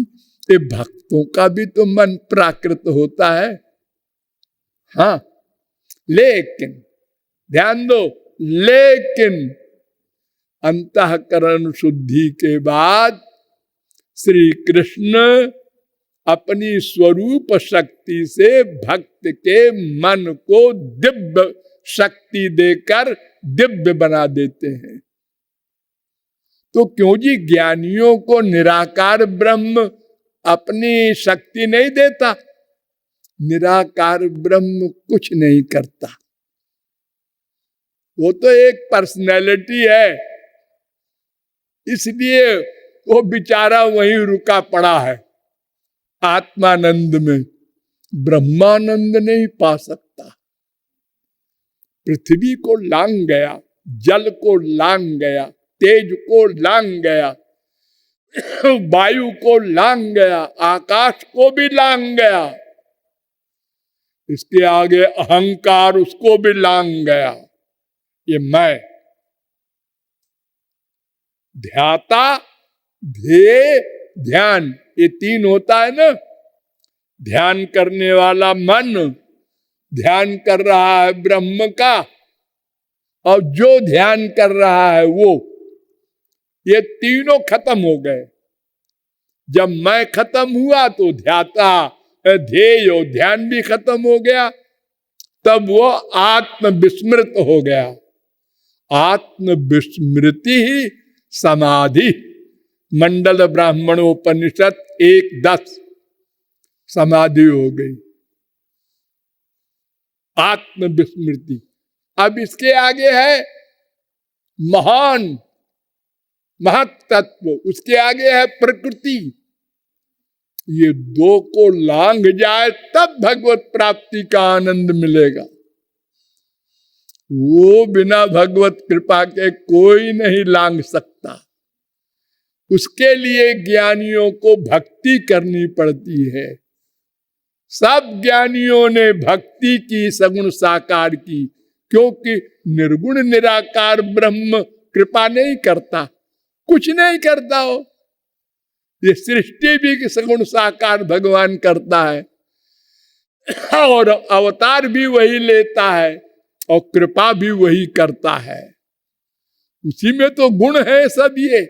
ये भक्तों का भी तो मन प्राकृत होता है। हाँ, लेकिन ध्यान दो, लेकिन अंतःकरण शुद्धि के बाद श्री कृष्ण अपनी स्वरूप शक्ति से भक्त के मन को दिव्य शक्ति देकर दिव्य बना देते हैं। तो क्यों जी ज्ञानियों को निराकार ब्रह्म अपनी शक्ति नहीं देता। निराकार ब्रह्म कुछ नहीं करता, वो तो एक पर्सनैलिटी है, इसलिए वो बेचारा वहीं रुका पड़ा है आत्मानंद में, ब्रह्मानंद नहीं पा सकता। पृथ्वी को लांग गया, जल को लांग गया, तेज को लांग गया, वायु को लांग गया, आकाश को भी लांग गया, इसके आगे अहंकार उसको भी लांग गया। ये मैं, ध्याता, ध्येय, ध्यान, ये तीन होता है ना। ध्यान करने वाला मन ध्यान कर रहा है ब्रह्म का, और जो ध्यान कर रहा है वो, ये तीनों खत्म हो गए। जब मैं खत्म हुआ तो ध्याता, ध्येय और ध्यान भी खत्म हो गया, तब वो आत्म विस्मृत हो गया। आत्म विस्मृति ही समाधि। मंडल ब्राह्मणोपनिषद 1:10 समाधि हो गई, आत्म विस्मृति। अब इसके आगे है महान, महत तत्व, उसके आगे है प्रकृति। ये दो को लांघ जाए तब भगवत प्राप्ति का आनंद मिलेगा। वो बिना भगवत कृपा के कोई नहीं लांघ सकता। उसके लिए ज्ञानियों को भक्ति करनी पड़ती है। सब ज्ञानियों ने भक्ति की, सगुण साकार की, क्योंकि निर्गुण निराकार ब्रह्म कृपा नहीं करता, कुछ नहीं करता हो। ये सृष्टि भी सगुण साकार भगवान करता है, और अवतार भी वही लेता है, और कृपा भी वही करता है। उसी में तो गुण है सब ये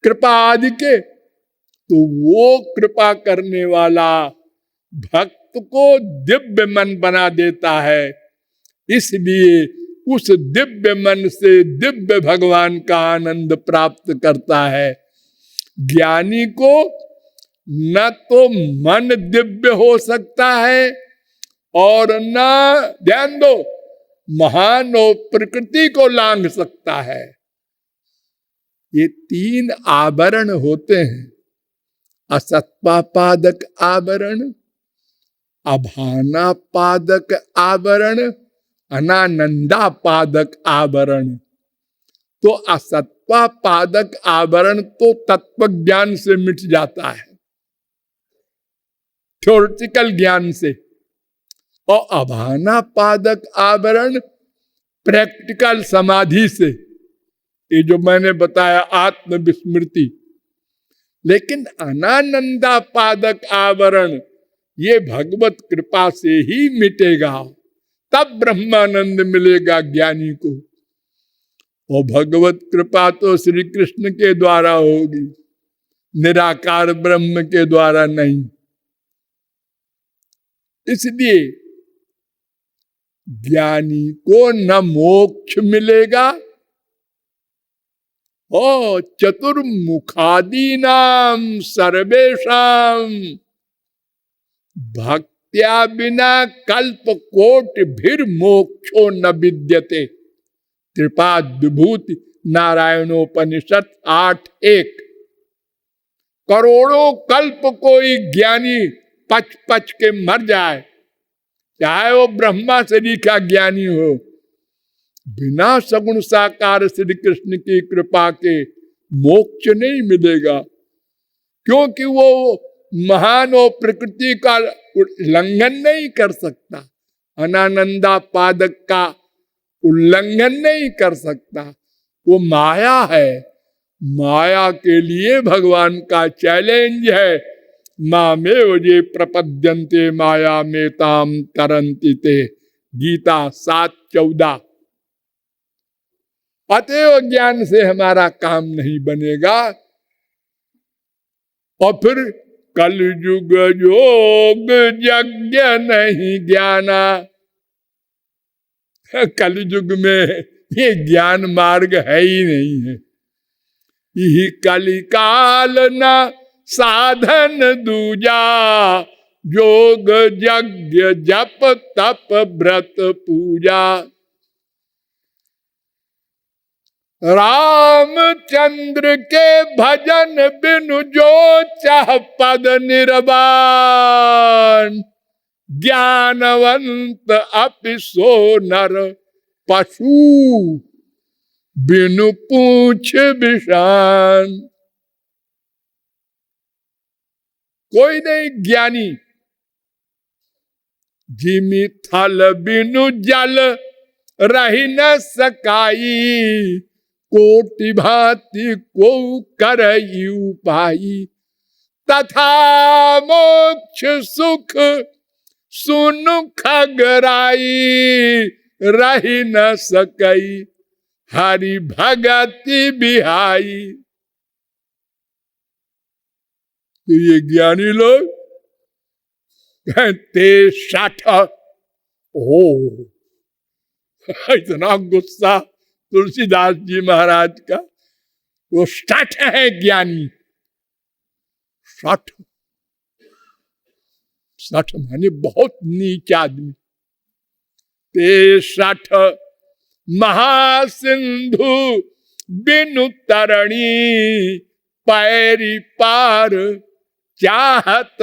कृपा आदि के। तो वो कृपा करने वाला भक्त को दिव्य मन बना देता है, इसलिए उस दिव्य मन से दिव्य भगवान का आनंद प्राप्त करता है। ज्ञानी को न तो मन दिव्य हो सकता है, और न, ध्यान दो, महान और प्रकृति को लांघ सकता है। ये तीन आवरण होते हैं, असत्पादक आवरण, अभाना पादक आवरण, अनानंदा पादक आवरण। तो असत्वा पादक आवरण तो तत्व ज्ञान से मिट जाता है, थ्योरेटिकल ज्ञान से, और अभाना पादक आवरण प्रैक्टिकल समाधि से, ये जो मैंने बताया आत्म विस्मृति। लेकिन अनानंदा पादक आवरण ये भगवत कृपा से ही मिटेगा, तब ब्रह्मानंद मिलेगा ज्ञानी को। और भगवत कृपा तो श्री कृष्ण के द्वारा होगी, निराकार ब्रह्म के द्वारा नहीं। इसलिए ज्ञानी को न मोक्ष मिलेगा, ओ चतुर्मुखादीनाम सर्वेषाम भक्त्या बिना कल्प कोट भीर मोक्षो न विद्यते। त्रिपाद विभूति नारायणोपनिषद 8:1। करोड़ों कल्प कोई ज्ञानी पच पच के मर जाए, चाहे वो ब्रह्मा शरीर का ज्ञानी हो, बिना सगुण साकार श्री कृष्ण की कृपा के मोक्ष नहीं मिलेगा। क्योंकि वो महान और प्रकृति का उल्लंघन नहीं कर सकता, अनानंदा पादक का उल्लंघन नहीं कर सकता। वो माया है, माया के लिए भगवान का चैलेंज है, मामेव ये प्रपद्यन्ते माया मेताम तरन्ति ते। गीता 7:14। अतएव ज्ञान से हमारा काम नहीं बनेगा। और फिर कलयुग योग यज्ञ नहीं ज्ञाना। कलयुग में ये ज्ञान मार्ग है ही नहीं है। यही कलिकाल न साधन दूजा, योग यज्ञ जप तप व्रत पूजा। रामचंद्र के भजन बिनु जो चाह पद निर्वाण, ज्ञानवंत अपि सो नर पशु, बिनु पूछ विषान। कोई नहीं ज्ञानी, जिमि थल बिनु जल रही न सकाई, कोटि भांति को करई उपाई। तथा मोक्ष सुख सुनु खगराई, रही न सकई हरि भगति बिहाई। तो ये ज्ञानी लोग कहते 60, ओ इतना गुस्सा तुलसीदास जी महाराज का। वो 60 है ज्ञानी, 60 माने बहुत नीच आदमी। ते 60 महासिंधु बिनु तरणी, पैरी पार चाहत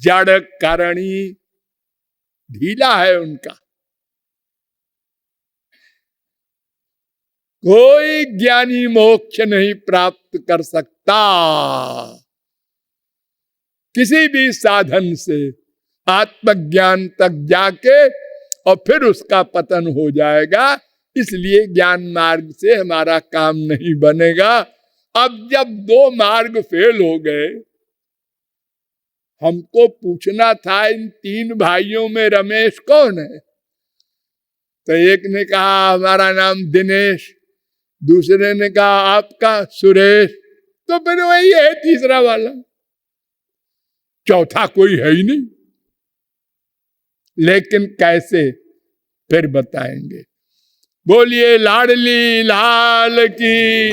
जड़ करणी। ढीला है उनका। कोई ज्ञानी मोक्ष नहीं प्राप्त कर सकता किसी भी साधन से। आत्मज्ञान तक जाके और फिर उसका पतन हो जाएगा। इसलिए ज्ञान मार्ग से हमारा काम नहीं बनेगा। अब जब 2 मार्ग फेल हो गए, हमको पूछना था इन 3 भाइयों में रमेश कौन है। तो एक ने कहा हमारा नाम दिनेश, दूसरे ने कहा आपका सुरेश, तो फिर वही है तीसरा वाला, चौथा कोई है ही नहीं। लेकिन कैसे, फिर बताएंगे। बोलिए लाडली लाल की।